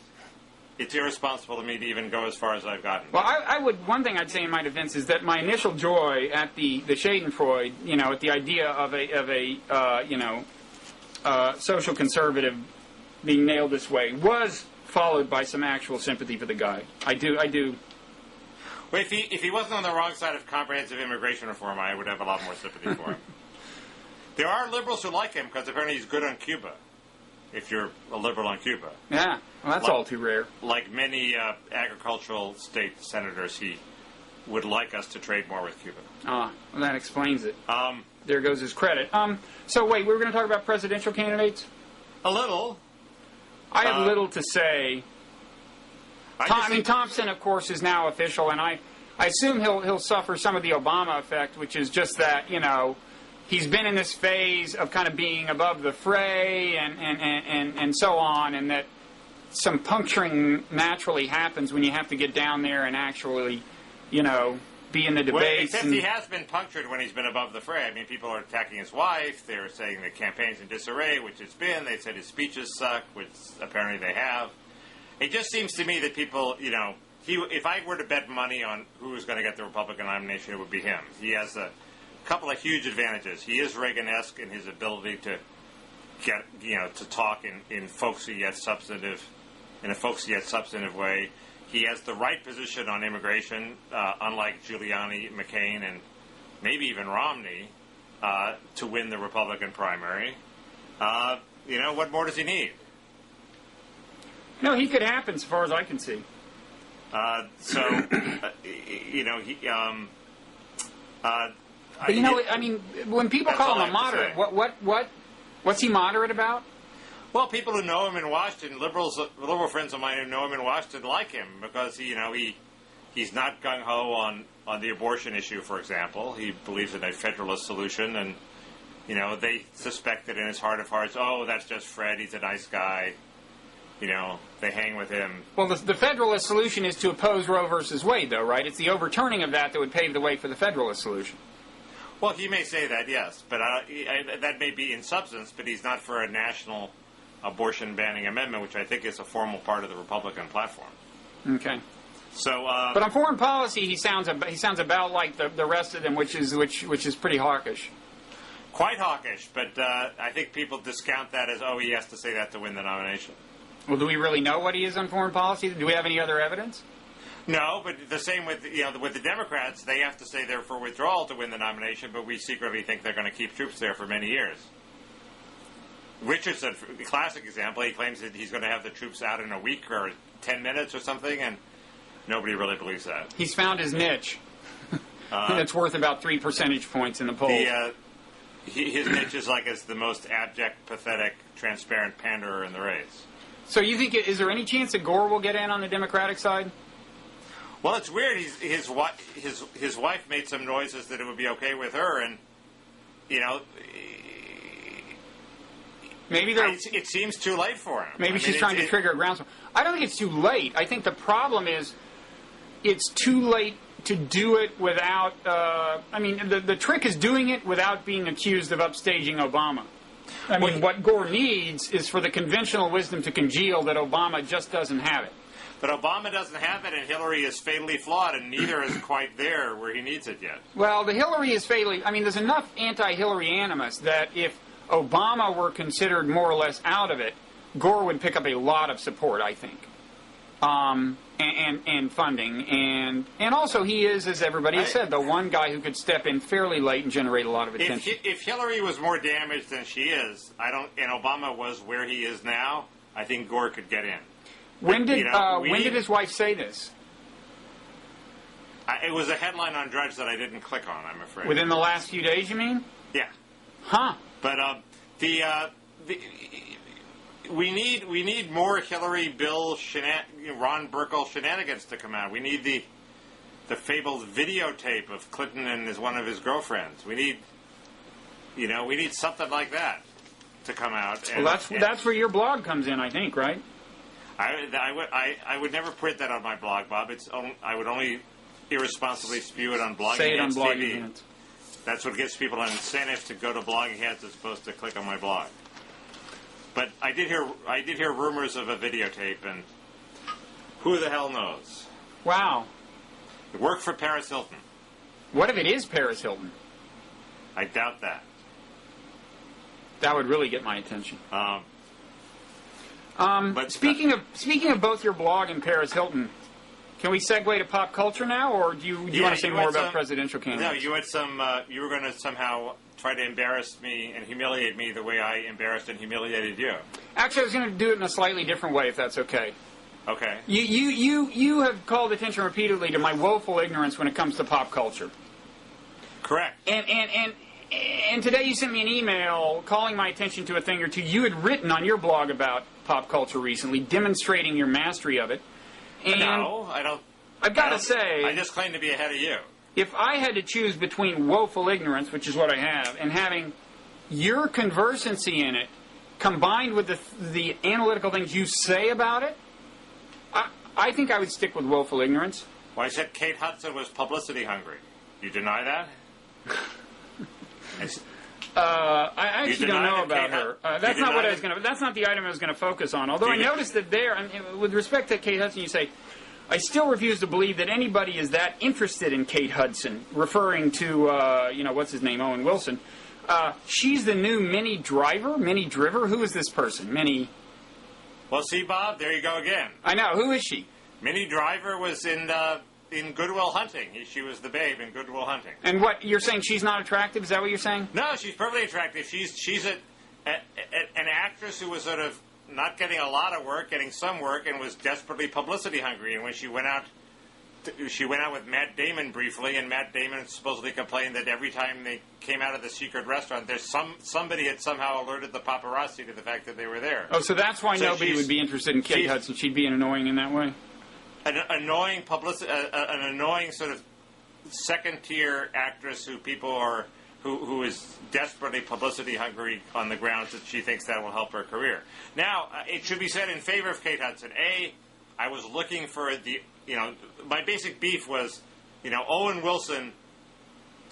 it's irresponsible to me to even go as far as I've gotten. Well, I would. One thing I'd say in my defense is that my initial joy at the Schadenfreude, at the idea of a social conservative being nailed this way, was followed by some actual sympathy for the guy. I do. Well, if he wasn't on the wrong side of comprehensive immigration reform, I would have a lot more sympathy for him. There are liberals who like him because apparently he's good on Cuba. If you're a liberal on Cuba. Yeah, well, that's all too rare. Like many agricultural state senators, he would like us to trade more with Cuba. Ah, well, that explains it. There goes his credit. So wait, we were going to talk about presidential candidates? A little. I have little to say. Thompson, of course, is now official, and I assume he'll suffer some of the Obama effect, which is just that, he's been in this phase of kind of being above the fray and so on, and that some puncturing naturally happens when you have to get down there and actually, be in the debates. Well, except he has been punctured when he's been above the fray. I mean, people are attacking his wife. They're saying the campaign's in disarray, which it's been. They said his speeches suck, which apparently they have. It just seems to me that people, if I were to bet money on who was going to get the Republican nomination, it would be him. He has a couple of huge advantages. He is Reagan-esque in his ability to get, to talk in folksy yet substantive, in a folksy yet substantive way. He has the right position on immigration, unlike Giuliani, McCain, and maybe even Romney, to win the Republican primary. What more does he need? No, he could happen, as far as I can see. When people call him a moderate, what's he moderate about? Well, people who know him in Washington, liberal friends of mine who know him in Washington like him because he's not gung ho on the abortion issue, for example. He believes in a federalist solution, and they suspected in his heart of hearts, oh, that's just Fred. He's a nice guy. They hang with him. Well, the federalist solution is to oppose Roe versus Wade, though, right? It's the overturning of that would pave the way for the federalist solution. Well, he may say that, yes, but that may be in substance. But he's not for a national abortion banning amendment, which I think is a formal part of the Republican platform. Okay. So, but on foreign policy, he sounds about like the rest of them, which is pretty hawkish. Quite hawkish, but I think people discount that as, he has to say that to win the nomination. Well, do we really know what he is on foreign policy? Do we have any other evidence? No, but the same with with the Democrats, they have to say they're for withdrawal to win the nomination, but we secretly think they're going to keep troops there for many years. Richardson, the classic example, he claims that he's going to have the troops out in a week or 10 minutes or something, and nobody really believes that. He's found his niche. It's worth about 3 percentage points in the polls. His niche is as the most abject, pathetic, transparent panderer in the race. So you think, is there any chance that Gore will get in on the Democratic side? Well, it's weird. His wife made some noises that it would be okay with her, and maybe it seems too late for him. Maybe she's trying to trigger a groundswell. I don't think it's too late. I think the problem is it's too late to do it without. The trick is doing it without being accused of upstaging Obama. What Gore needs is for the conventional wisdom to congeal that Obama just doesn't have it. But Obama doesn't have it, and Hillary is fatally flawed, and neither is quite there where he needs it yet. Well, the Hillary is fatally... there's enough anti-Hillary animus that if Obama were considered more or less out of it, Gore would pick up a lot of support, I think. And funding. And also he is, as everybody has said, the one guy who could step in fairly late and generate a lot of attention. If Hillary was more damaged than she is, and Obama was where he is now, I think Gore could get in. When did his wife say this? It was a headline on Drudge that I didn't click on, I'm afraid. Within the last few days, you mean? Yeah. Huh. But we need more Hillary, Bill, Ron Burkle shenanigans to come out. We need the fabled videotape of Clinton and one of his girlfriends. We need something like that to come out. And, well, that's where your blog comes in, I think, right? I would never print that on my blog, Bob. I would only irresponsibly spew it on Blogging Say it on Heads Blogging TV. Heads. That's what gives people an incentive to go to Blogging Heads as opposed to click on my blog. But I did hear rumors of a videotape, and who the hell knows? Wow. It worked for Paris Hilton. What if it is Paris Hilton? I doubt that. That would really get my attention. But speaking of both your blog and Paris Hilton, can we segue to pop culture now, or do you want to say more about presidential candidates? No, you had some. You were going to somehow try to embarrass me and humiliate me the way I embarrassed and humiliated you. Actually, I was going to do it in a slightly different way, if that's okay. Okay. You have called attention repeatedly to my woeful ignorance when it comes to pop culture. Correct. And today you sent me an email calling my attention to a thing or two you had written on your blog about pop culture recently, demonstrating your mastery of it. And no, I don't. I've got to say, I just claim to be ahead of you. If I had to choose between woeful ignorance, which is what I have, and having your conversancy in it, combined with the analytical things you say about it, I think I would stick with woeful ignorance. Well, I said Kate Hudson was publicity hungry. You deny that? I actually don't know about her. That's not what I was going to. That's not the item I was going to focus on. Although I noticed that with respect to Kate Hudson, you say, I still refuse to believe that anybody is that interested in Kate Hudson, referring to what's his name, Owen Wilson. She's the new Minnie Driver. Who is this person, Minnie? Well, see, Bob, there you go again. I know. Who is she? Minnie Driver was in Good Will Hunting. She was the babe in Good Will Hunting. And what, you're saying she's not attractive? Is that what you're saying? No, she's perfectly attractive. She's an actress who was sort of not getting a lot of work, getting some work, and was desperately publicity hungry. And when she went out with Matt Damon briefly, and Matt Damon supposedly complained that every time they came out of the secret restaurant, somebody had somehow alerted the paparazzi to the fact that they were there. Oh, so that's why nobody would be interested in Kate Hudson. She'd be annoying in that way? An annoying sort of second-tier actress who is desperately publicity hungry on the grounds that she thinks that will help her career. Now, it should be said in favor of Kate Hudson. I was looking for my basic beef was, Owen Wilson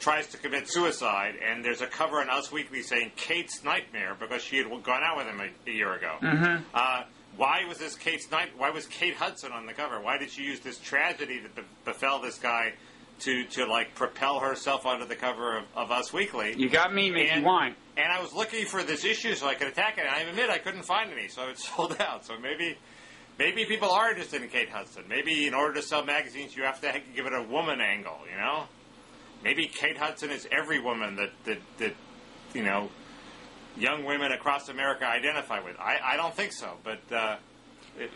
tries to commit suicide, and there's a cover on Us Weekly saying Kate's nightmare because she had gone out with him a year ago. Mm-hmm. Why was Why was Kate Hudson on the cover? Why did she use this tragedy that befell this guy to propel herself onto the cover of Us Weekly? You got me, making wine. And I was looking for this issue so I could attack it, and I admit I couldn't find any, so it sold out. So maybe people are interested in Kate Hudson. Maybe in order to sell magazines, you have to give it a woman angle. Maybe Kate Hudson is every woman that young women across America identify with. I don't think so, but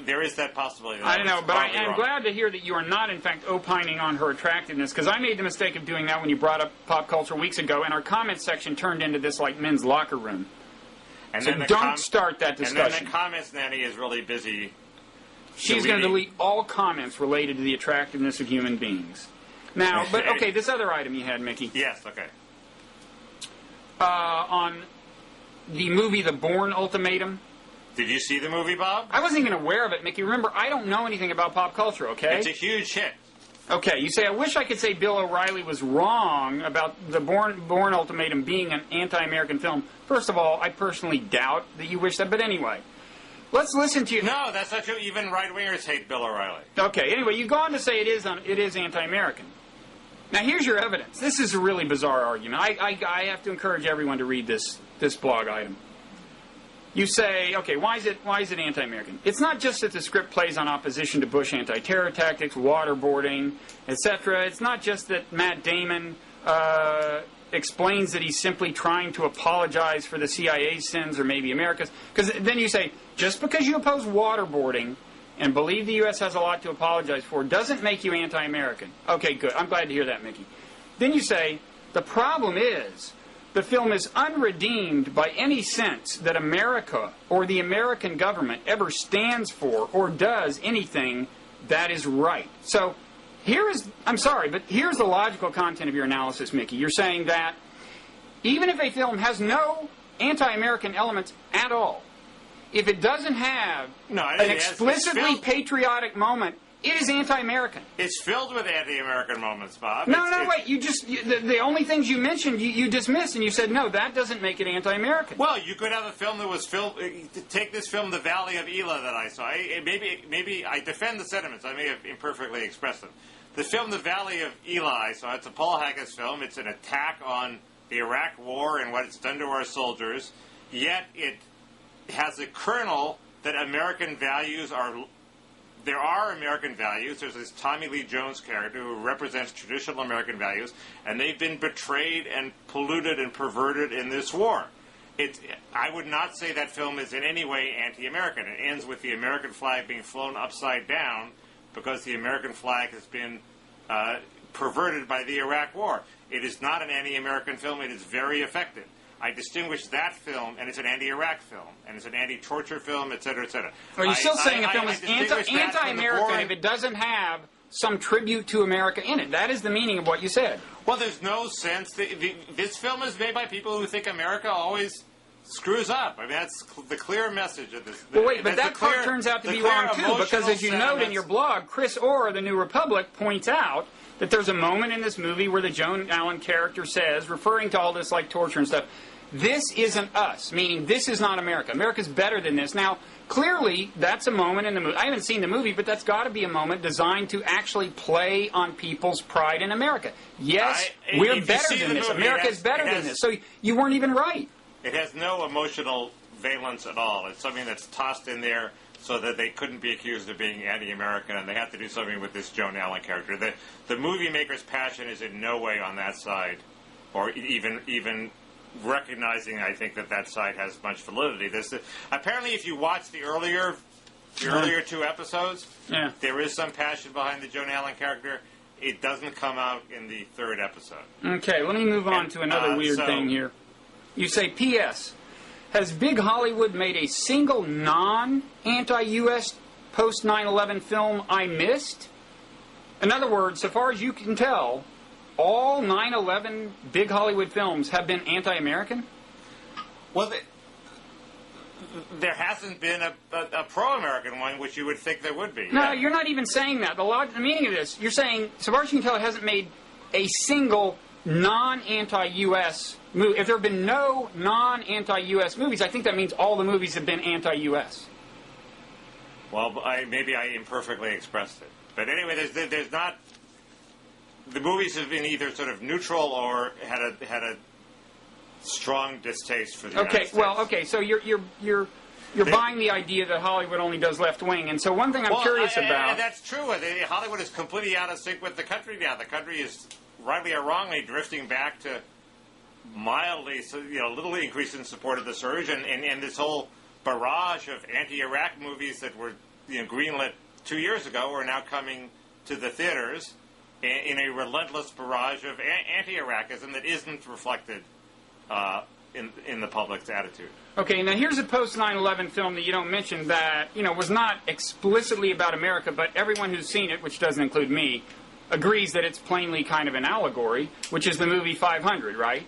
there is that possibility. I don't know, but I'm glad to hear that you are not, in fact, opining on her attractiveness, because I made the mistake of doing that when you brought up pop culture weeks ago, and our comments section turned into this men's locker room. And so don't start that discussion. And then the comments nanny is really busy She's going to delete all comments related to the attractiveness of human beings. Now, but okay, this other item you had, Mickey. Yes, okay. On the movie The Bourne Ultimatum. Did you see the movie, Bob? I wasn't even aware of it, Mickey. Remember, I don't know anything about pop culture, okay? It's a huge hit. Okay, you say, I wish I could say Bill O'Reilly was wrong about the Bourne Ultimatum being an anti-American film. First of all, I personally doubt that you wish that, but anyway. Let's listen to you. No, that's not true. Even right-wingers hate Bill O'Reilly. Okay, anyway, you go on to say it is anti-American. Now, here's your evidence. This is a really bizarre argument. I have to encourage everyone to read this blog item. You say, okay, why is it anti-American? It's not just that the script plays on opposition to Bush anti-terror tactics, waterboarding, etc. It's not just that Matt Damon explains that he's simply trying to apologize for the CIA's sins or maybe America's. Because then you say, just because you oppose waterboarding and believe the U.S. has a lot to apologize for doesn't make you anti-American. Okay, good. I'm glad to hear that, Mickey. Then you say, the problem is the film is unredeemed by any sense that America or the American government ever stands for or does anything that is right. So I'm sorry, but here's the logical content of your analysis, Mickey. You're saying that even if a film has no anti-American elements at all, if it doesn't have an explicitly patriotic moment, it is anti-American. It's filled with anti-American moments, Bob. No, wait. The only things you mentioned, you dismissed, and you said, no, that doesn't make it anti-American. Well, you could have a film that was filled... Take this film, The Valley of Elah, that I saw. Maybe I defend the sentiments. I may have imperfectly expressed them. The film, The Valley of Elah, I saw. It's a Paul Haggis film. It's an attack on the Iraq War and what it's done to our soldiers. Yet it has a kernel that American values are... There are American values. There's this Tommy Lee Jones character who represents traditional American values, and they've been betrayed and polluted and perverted in this war. I would not say that film is in any way anti-American. It ends with the American flag being flown upside down because the American flag has been perverted by the Iraq War. It is not an anti-American film. It is very effective. I distinguish that film, and it's an anti-Iraq film, and it's an anti-torture film, etc., etc. Are you still saying a film is anti-American if it doesn't have some tribute to America in it? That is the meaning of what you said. Well, there's no sense. This film is made by people who think America always screws up. I mean, that's the clear message of this. Well, wait, but that part turns out to be wrong, too, because as you note in your blog, Chris Orr, the New Republic, points out that there's a moment in this movie where the Joan Allen character says, referring to all this like torture and stuff, this isn't us, meaning this is not America. America's better than this. Now, clearly, that's a moment in the movie. I haven't seen the movie, but that's got to be a moment designed to actually play on people's pride in America. Yes, we're better than this. America's better than this. So you weren't even right. It has no emotional valence at all. It's something that's tossed in there so that they couldn't be accused of being anti-American, and they have to do something with this Joan Allen character. The movie maker's passion is in no way on that side, or even recognizing, I think, that side has much validity. Apparently, if you watch the earlier two episodes, there is some passion behind the Joan Allen character. It doesn't come out in the third episode. Okay, let me move on to another weird thing here. You say, P.S. Has Big Hollywood made a single non-anti-U.S. post-9/11 film I missed? In other words, so far as you can tell, all 9/11 big Hollywood films have been anti-American? Well, there hasn't been a pro-American one, which you would think there would be. No, you're not even saying that. The meaning of this, you're saying, so far as you can tell, it hasn't made a single non-anti-U.S. movie. If there have been no non-anti-U.S. movies, I think that means all the movies have been anti-U.S. Well, maybe I imperfectly expressed it. But anyway, there's not... The movies have been either sort of neutral or had a strong distaste for the United States. Okay, so you're buying the idea that Hollywood only does left wing, and so one thing I'm curious about... That's true. Hollywood is completely out of sync with the country now. The country is, rightly or wrongly, drifting back to mildly, little increase in support of the surge, and this whole barrage of anti-Iraq movies that were greenlit 2 years ago are now coming to the theaters in a relentless barrage of anti-Iraqism that isn't reflected in the public's attitude. Okay, now here's a post 9/11 film that you don't mention that, was not explicitly about America, but everyone who's seen it, which doesn't include me, agrees that it's plainly kind of an allegory, which is the movie 500, right?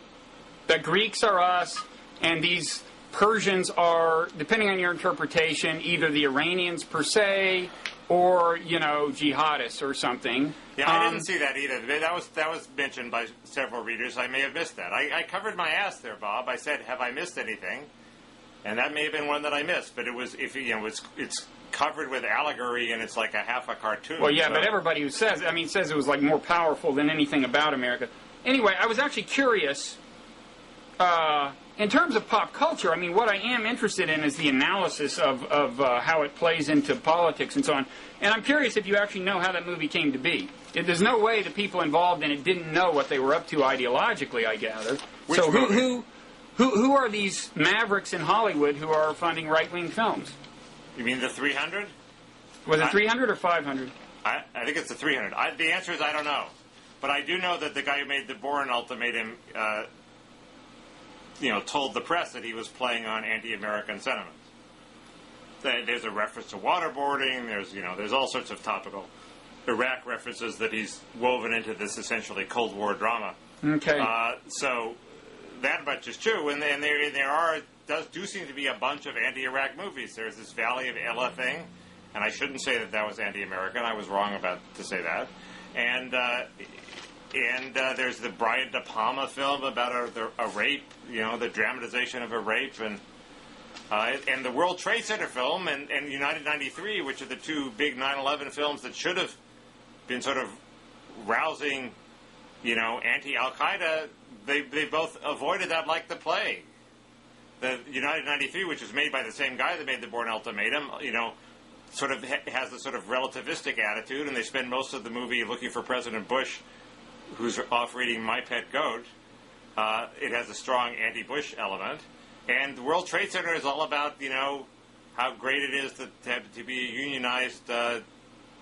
The Greeks are us, and these Persians are, depending on your interpretation, either the Iranians per se, or, jihadists or something. Yeah, I didn't see that either. That was mentioned by several readers. I may have missed that. I covered my ass there, Bob. I said, have I missed anything? And that may have been one that I missed. But it was, it's covered with allegory, and it's like a half a cartoon. Well, yeah, but everybody who says it was like more powerful than anything about America. Anyway, I was actually curious. In terms of pop culture, what I am interested in is the analysis of how it plays into politics and so on. And I'm curious if you actually know how that movie came to be. There's no way the people involved in it didn't know what they were up to ideologically, I gather. Which so movie? who are these mavericks in Hollywood who are funding right-wing films? You mean the 300? Was it 300 or 500? I think it's the 300. The answer is I don't know. But I do know that the guy who made the Bourne ultimatum told the press that he was playing on anti-American sentiments. There's a reference to waterboarding. There's all sorts of topical Iraq references that he's woven into this essentially Cold War drama. Okay. So that much is true, and there do seem to be a bunch of anti-Iraq movies. There's this Valley of Elah thing, and I shouldn't say that was anti-American. I was wrong to say that. And there's the Brian De Palma film about a rape, the dramatization of a rape, and the World Trade Center film and United 93, which are the two big 9/11 films that should have been sort of rousing, anti-Al-Qaeda. They both avoided that like the plague. The United 93, which was made by the same guy that made the Bourne Ultimatum, sort of has a sort of relativistic attitude, and they spend most of the movie looking for President Bush, who's off reading My Pet Goat. It has a strong anti-Bush element. And the World Trade Center is all about, how great it is to be a unionized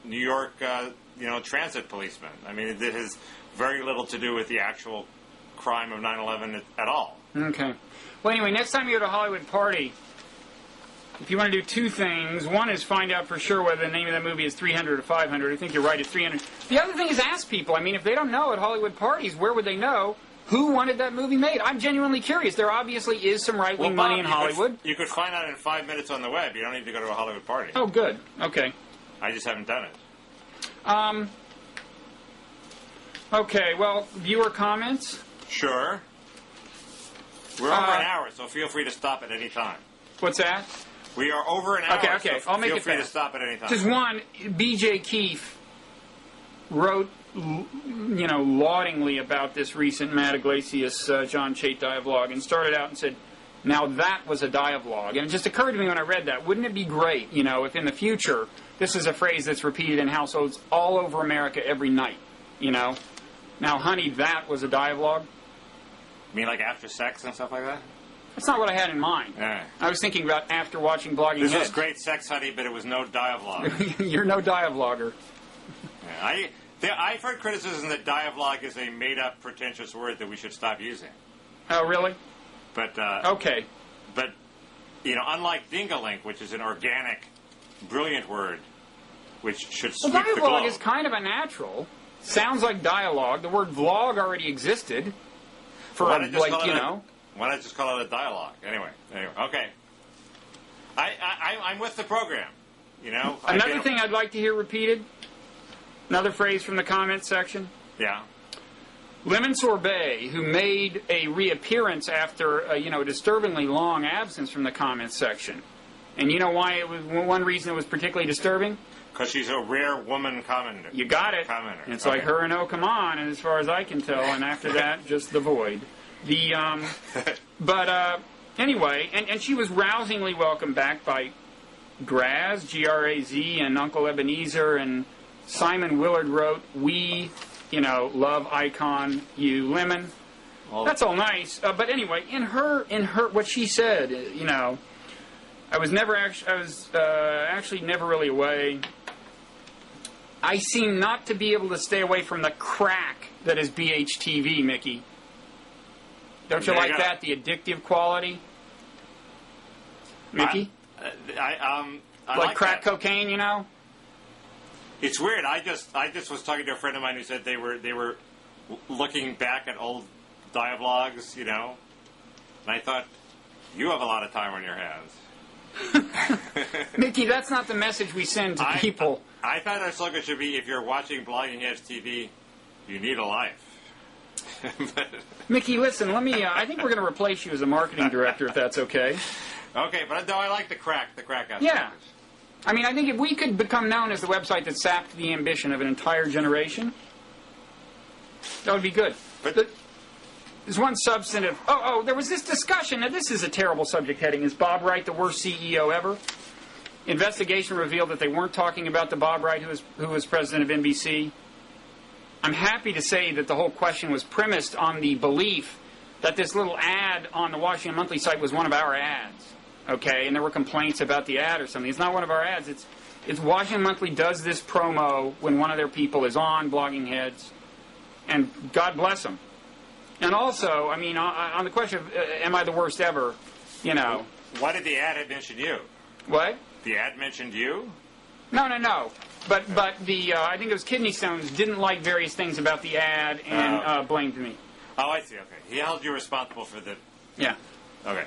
New York, transit policeman. It has very little to do with the actual crime of 9/11 at all. Okay. Well, anyway, next time you're at a Hollywood party, if you want to do two things, one is find out for sure whether the name of that movie is 300 or 500. I think you're right, it's 300. The other thing is ask people. If they don't know at Hollywood parties, where would they know who wanted that movie made? I'm genuinely curious. There obviously is some right-wing money in Hollywood. You could find out in 5 minutes on the web. You don't need to go to a Hollywood party. Oh, good. Okay. I just haven't done it. Okay, well, viewer comments? Sure. We're over an hour, so feel free to stop at any time. What's that? We are over an hour, okay. so I'll make feel it free fast. to stop at any time. Just one, B.J. Keefe wrote, laudingly about this recent Matt Iglesias, John Chait Diavlog, and started out and said, now that was a Diavlog. And it just occurred to me when I read that, wouldn't it be great, if in the future, this is a phrase that's repeated in households all over America every night, Now, honey, that was a Diavlog. You mean like after sex and stuff like that? That's not what I had in mind. Yeah. I was thinking about after watching Blogging This Heads. was great sex, honey, but it was no Diavlog. You're no Diavlogger. Yeah, I've heard criticism that Diavlog is a made-up, pretentious word that we should stop using. Oh, really? But okay. But unlike Dingalink, which is an organic, brilliant word, which should sweep the globe. Diavlog is kind of a natural. Sounds like dialogue. The word vlog already existed. Why not just call it a dialogue? Anyway, okay. I'm with the program. Another thing I'd like to hear repeated. Another phrase from the comments section. Yeah. Lemon Sorbet, who made a reappearance after a disturbingly long absence from the comments section. And you know why it was one reason it was particularly disturbing? Because she's a rare woman commenter. You got it. Commenter. It's like her and Oh Come On, as far as I can tell, and after that, just the void. Anyway, and she was rousingly welcomed back by Graz, G-R-A-Z, and Uncle Ebenezer, and Simon Willard wrote, we, love icon, you lemon. That's all nice. But anyway, in her, what she said, I was actually never really away. I seem not to be able to stay away from the crack that is BHTV, Mickey. Don't you like that? The addictive quality? Mickey? I like crack that. cocaine, you know? It's weird. I just was talking to a friend of mine who said they were looking back at old Diavlogs, you know, and I thought, you have a lot of time on your hands. Mickey, that's not the message we send to people. I thought our slogan should be, if you're watching Blogging Heads TV, you need a life. Mickey, listen, I think we're going to replace you as a marketing director, if that's okay. Okay, but no, I like the crack aspect. Yeah. I mean, I think if we could become known as the website that sapped the ambition of an entire generation, that would be good. But there's one substantive... there was this discussion. Now, this is a terrible subject heading. Is Bob Wright the worst CEO ever? Investigation revealed that they weren't talking about the Bob Wright who was president of NBC. I'm happy to say that the whole question was premised on the belief that this little ad on the Washington Monthly site was one of our ads. Okay, and there were complaints about the ad or something. It's not one of our ads. It's Washington Monthly does this promo when one of their people is on Blogging Heads, and God bless them. And also, I mean, on the question of am I the worst ever, you know. Why did the ad have mentioned you? What? The ad mentioned you? No. But the I think it was Kidney Stones didn't like various things about the ad and blamed me. Oh, I see. Okay, he held you responsible for the. Yeah. Okay.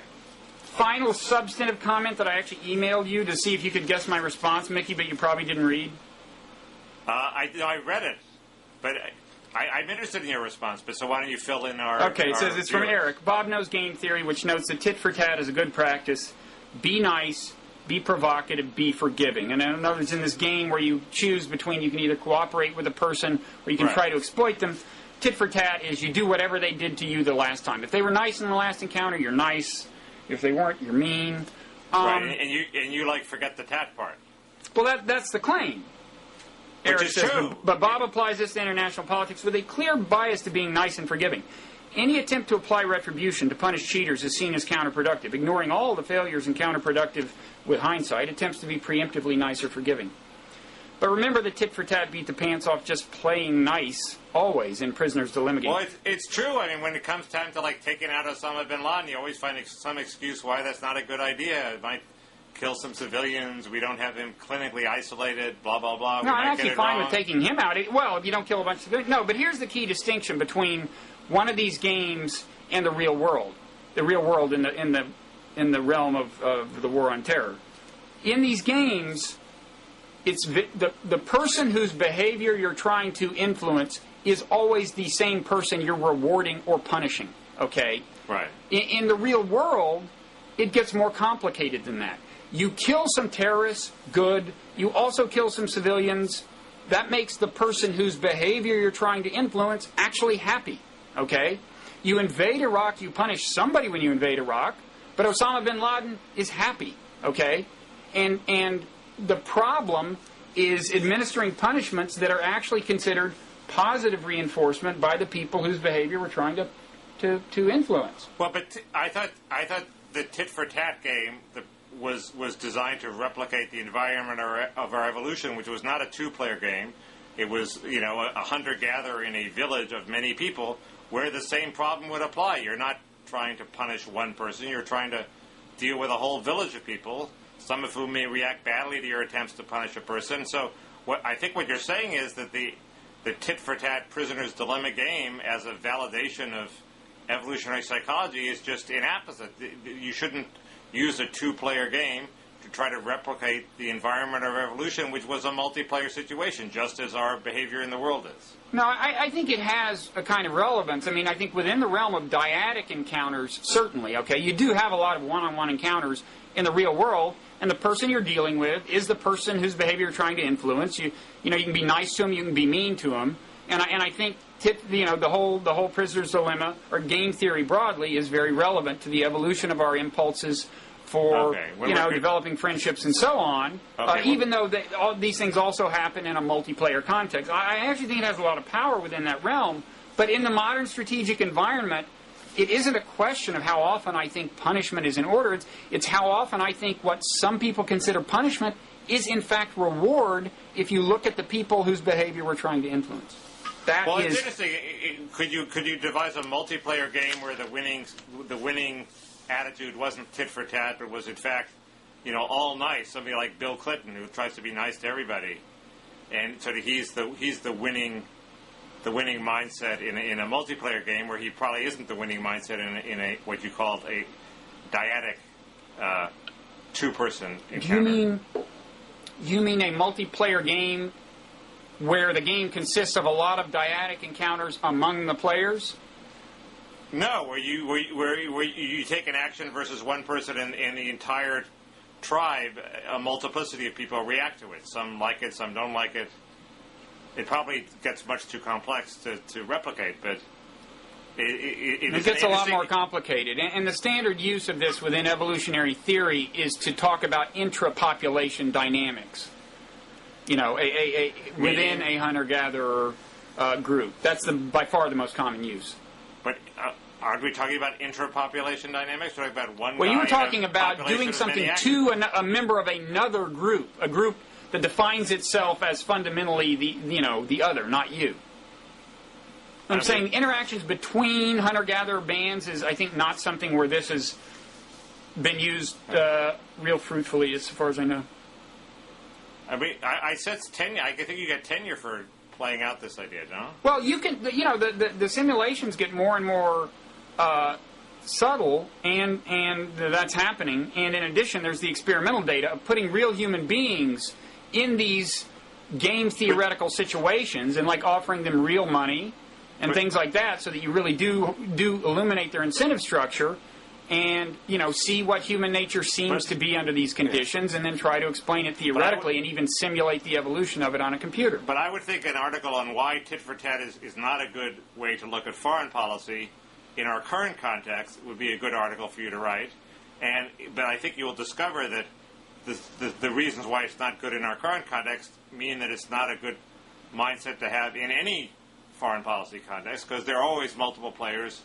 Final substantive comment that I actually emailed you to see if you could guess my response, Mickey, but you probably didn't read. I read it, but I'm interested in your response. But so why don't you fill in our? Okay, it says it's from Eric. Bob knows game theory, which notes that tit for tat is a good practice. Be nice, be provocative, be forgiving. And in other words, in this game where you choose between you can either cooperate with a person or you can try to exploit them. Tit for tat is you do whatever they did to you the last time. If they were nice in the last encounter, you're nice. If they weren't, you're mean. Right, and you like forget the tat part. Well, that's the claim. Which is true. But Bob applies this to international politics with a clear bias to being nice and forgiving. Any attempt to apply retribution to punish cheaters is seen as counterproductive. Ignoring all the failures and counterproductive with hindsight, attempts to be preemptively nice or forgiving. But remember that tit for tat beat the pants off just playing nice, always, in Prisoner's Dilemma game. Well, it's true. I mean, when it comes time to, like, taking out Osama bin Laden, you always find some excuse why that's not a good idea. It might kill some civilians. We don't have him clinically isolated, blah, blah, blah. No, I'm actually fine with taking him out. Well, if you don't kill a bunch of civilians. No, but here's the key distinction between one of these games and the real world. The real world in the realm of the war on terror. In these games, it's the person whose behavior you're trying to influence is always the same person you're rewarding or punishing, okay? Right. In the real world, it gets more complicated than that. You kill some terrorists, good. You also kill some civilians. That makes the person whose behavior you're trying to influence actually happy, okay? You invade Iraq, you punish somebody when you invade Iraq, but Osama bin Laden is happy, okay? And the problem is administering punishments that are actually considered positive reinforcement by the people whose behavior we're trying to influence. Well, but I thought the tit for tat game was designed to replicate the environment of our evolution, which was not a two-player game. It was, a hunter-gatherer in a village of many people where the same problem would apply. You're not trying to punish one person. You're trying to deal with a whole village of people, some of whom may react badly to your attempts to punish a person. So I think what you're saying is that the tit-for-tat Prisoner's Dilemma game as a validation of evolutionary psychology is just inapposite. You shouldn't use a two-player game to try to replicate the environment of evolution, which was a multiplayer situation, just as our behavior in the world is. No, I think it has a kind of relevance. I mean, I think within the realm of dyadic encounters, certainly, okay, you do have a lot of one-on-one encounters in the real world, and the person you're dealing with is the person whose behavior you're trying to influence. You can be nice to them, you can be mean to them, and I think the whole prisoner's dilemma or game theory broadly is very relevant to the evolution of our impulses for developing friendships and so on. Even though all these things also happen in a multiplayer context, I actually think it has a lot of power within that realm. But in the modern strategic environment, it isn't a question of how often I think punishment is in order. It's how often I think what some people consider punishment is in fact reward if you look at the people whose behavior we're trying to influence. That well, is... it's interesting. Could you devise a multiplayer game where the winning attitude wasn't tit for tat, but was in fact, all nice? Somebody like Bill Clinton, who tries to be nice to everybody, and sort of he's the winning mindset in a multiplayer game, where he probably isn't the winning mindset in a what you called a dyadic two-person encounter. You mean a multiplayer game where the game consists of a lot of dyadic encounters among the players? No, where you take an action versus one person and the entire tribe, a multiplicity of people react to it. Some like it, some don't like it. It probably gets much too complex to replicate, but it gets a lot more complicated. And the standard use of this within evolutionary theory is to talk about intra-population dynamics. Within a hunter-gatherer group. That's by far the most common use. But aren't we talking about intra-population dynamics? We're talking about one. Well, guy you were talking about doing something to a member of another group, a group that defines itself as fundamentally the other, not you. I'm saying interactions between hunter-gatherer bands is, I think, not something where this has been used real fruitfully, as far as I know. I mean, I said tenure. I think you get tenure for playing out this idea, no? Well, you can. The simulations get more and more subtle, and that's happening. And in addition, there's the experimental data of putting real human beings in these game theoretical situations, and like offering them real money and things like that, so that you really do illuminate their incentive structure. And, see what human nature seems to be under these conditions, and then try to explain it theoretically and even simulate the evolution of it on a computer. But I would think an article on why tit-for-tat is not a good way to look at foreign policy in our current context would be a good article for you to write. But I think you will discover that the reasons why it's not good in our current context mean that it's not a good mindset to have in any foreign policy context, because there are always multiple players,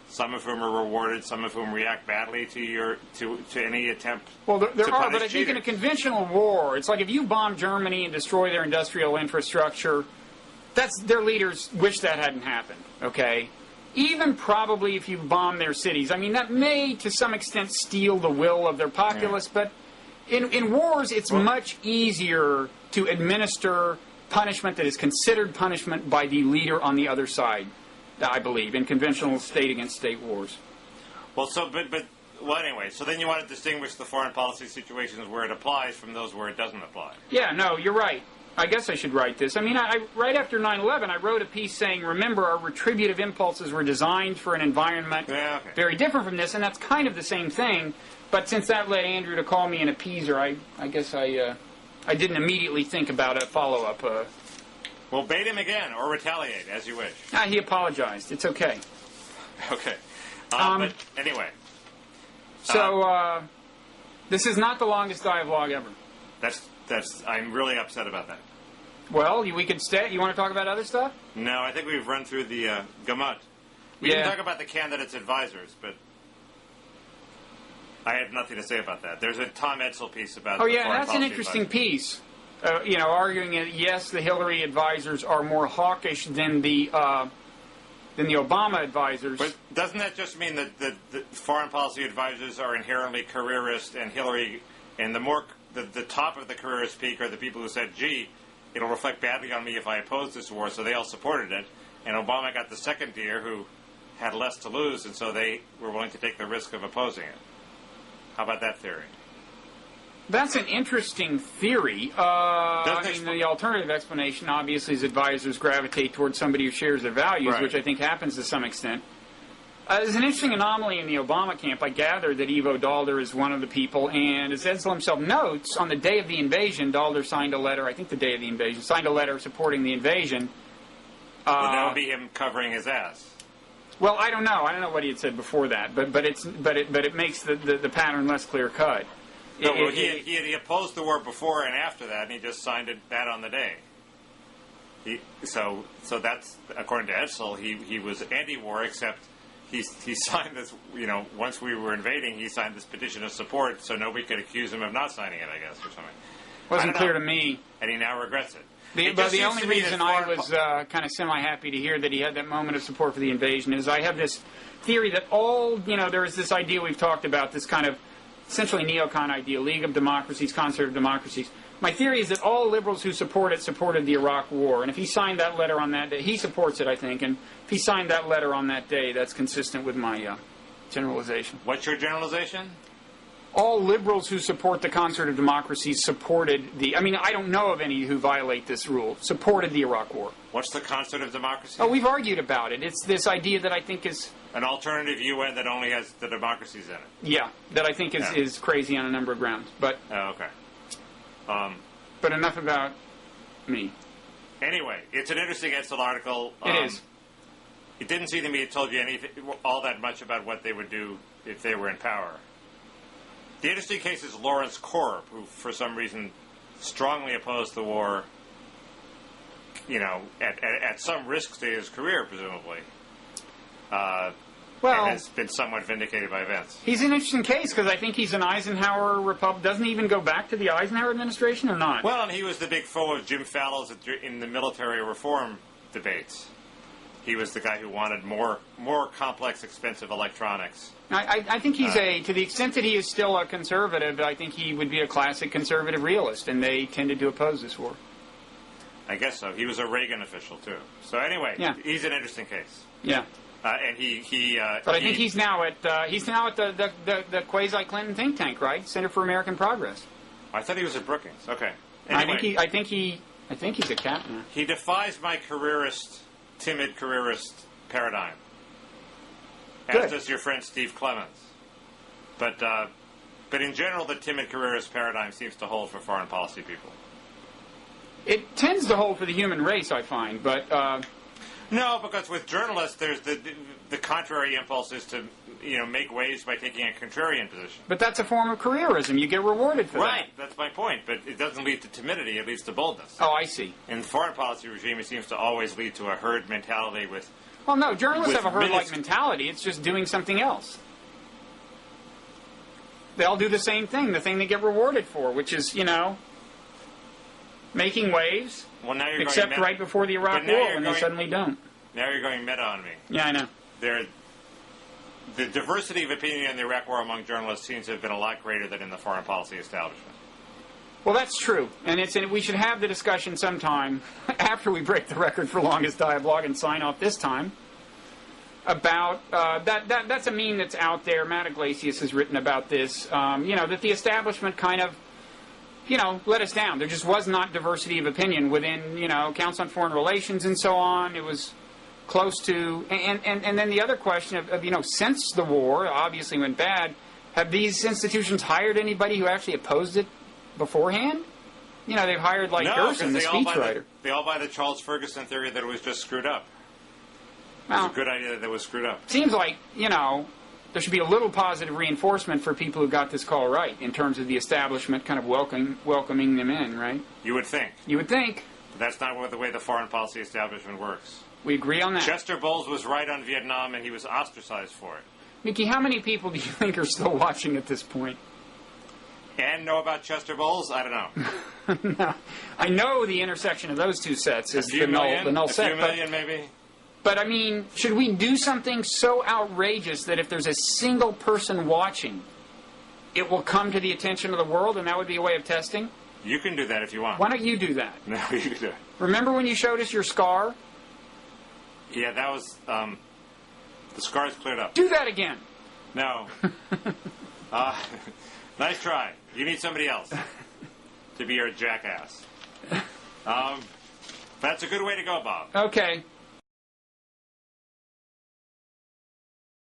some of whom are rewarded, some of whom react badly to any attempt. Well, there are, but I think cheaters. in a conventional war, it's like if you bomb Germany and destroy their industrial infrastructure, their leaders wish that hadn't happened, okay? Even probably if you bomb their cities. I mean, that may, to some extent, steal the will of their populace, but in wars, it's much easier to administer punishment that is considered punishment by the leader on the other side, I believe, in conventional state-against-state wars. Well, anyway, so then you want to distinguish the foreign policy situations where it applies from those where it doesn't apply. Yeah, no, you're right. I guess I should write this. I mean, right after 9/11, I wrote a piece saying, remember, our retributive impulses were designed for an environment very different from this, and that's kind of the same thing. But since that led Andrew to call me an appeaser, I guess I didn't immediately think about a follow-up. Well, bait him again, or retaliate, as you wish. He apologized. It's okay. Okay. But anyway. So, this is not the longest Diavlog ever. I'm really upset about that. Well, we could stay. You want to talk about other stuff? No, I think we've run through the gamut. We can talk about the candidates' advisors, but I have nothing to say about that. There's a Tom Edsel piece about Oh, yeah, that's an interesting piece. Arguing that, yes, the Hillary advisors are more hawkish than the Obama advisors. But doesn't that just mean that the foreign policy advisors are inherently careerist, and Hillary, and the top of the careerist peak are the people who said, gee, it'll reflect badly on me if I oppose this war, so they all supported it. And Obama got the second tier who had less to lose, and so they were willing to take the risk of opposing it. How about that theory? That's an interesting theory. The alternative explanation, obviously, is advisors gravitate towards somebody who shares their values, which I think happens to some extent. There's an interesting anomaly in the Obama camp. I gather that Ivo Daalder is one of the people, and as Edsel himself notes, on the day of the invasion, Daalder signed a letter, I think the day of the invasion, signed a letter supporting the invasion. Would that be him covering his ass? Well, I don't know. I don't know what he had said before that, but it makes the pattern less clear cut. No, he opposed the war before and after that, and he just signed that on the day. So that's, according to Edsel, he was anti-war, except he signed this, once we were invading, he signed this petition of support, so nobody could accuse him of not signing it, I guess, or something. Wasn't clear to me. And he now regrets it. But the only reason I was kind of semi-happy to hear that he had that moment of support for the invasion is I have this theory that there is this idea we've talked about, this kind of essentially neocon idea, League of Democracies, conservative democracies. My theory is that all liberals who support it supported the Iraq War. And if he signed that letter on that day, he supports it, I think, and if he signed that letter on that day, that's consistent with my generalization. What's your generalization? All liberals who support the conservative democracies supported the... I mean, I don't know of any who violate this rule. Supported the Iraq War. What's the conservative democracy? Oh, we've argued about it. It's this idea that I think is... An alternative UN that only has the democracies in it. Yeah, that I think is crazy on a number of grounds. But okay. But enough about me. Anyway, it's an interesting Edsel article. It is. It didn't seem to me it told you anything, all that much about what they would do if they were in power. The interesting case is Lawrence Korb, who for some reason strongly opposed the war, at some risk to his career, presumably. And has been somewhat vindicated by events. He's an interesting case because I think he's an Eisenhower Republican. Doesn't he even go back to the Eisenhower administration or not? Well, and he was the big foe of Jim Fallows in the military reform debates. He was the guy who wanted more complex, expensive electronics. I think he's to the extent that he is still a conservative, I think he would be a classic conservative realist, and they tended to oppose this war. I guess so. He was a Reagan official, too. So anyway, he's an interesting case. Yeah. And but I think he's now at the quasi-Clinton think tank, right? Center for American Progress. I thought he was at Brookings. Okay. Anyway, I think he's a captain. He defies my timid careerist paradigm. As does your friend Steve Clements. But in general, the timid careerist paradigm seems to hold for foreign policy people. It tends to hold for the human race, I find, but... No, because with journalists, there's the contrary impulse is to make waves by taking a contrarian position. But that's a form of careerism. You get rewarded for that. Right, that's my point. But it doesn't lead to timidity; it leads to boldness. Oh, I see. In the foreign policy regime, it seems to always lead to a herd mentality with. Well, no, journalists have a herd-like mentality. It's just doing something else. They all do the same thing, the thing they get rewarded for, which is making waves. Well, now you're except going right before the Iraq War, when they suddenly don't. Now you're going meta on me. Yeah, I know. The diversity of opinion in the Iraq War among journalists seems to have been a lot greater than in the foreign policy establishment. Well, that's true, and we should have the discussion sometime after we break the record for longest Diavlog and sign off this time about that's a meme that's out there. Matt Iglesias has written about this. That the establishment kind of let us down. There just was not diversity of opinion within, Council on Foreign Relations and so on. It was close to, and then the other question of since the war obviously went bad, have these institutions hired anybody who actually opposed it beforehand? They've hired Gerson, the speechwriter. They all buy the Charles Ferguson theory that it was just screwed up. It was a good idea that it was screwed up. Seems like, there should be a little positive reinforcement for people who got this call right in terms of the establishment kind of welcoming them in, right? You would think. You would think. But that's not the way the foreign policy establishment works. We agree on that. Chester Bowles was right on Vietnam, and he was ostracized for it. Mickey, how many people do you think are still watching at this point? And know about Chester Bowles? I don't know. No. I know the intersection of those two sets is the null set. A few million, maybe? But, I mean, should we do something so outrageous that if there's a single person watching, it will come to the attention of the world, and that would be a way of testing? You can do that if you want. Why don't you do that? No, you can do it. Remember when you showed us your scar? Yeah, that was... the scar's cleared up. Do that again. No. Nice try. You need somebody else to be your jackass. That's a good way to go, Bob. Okay.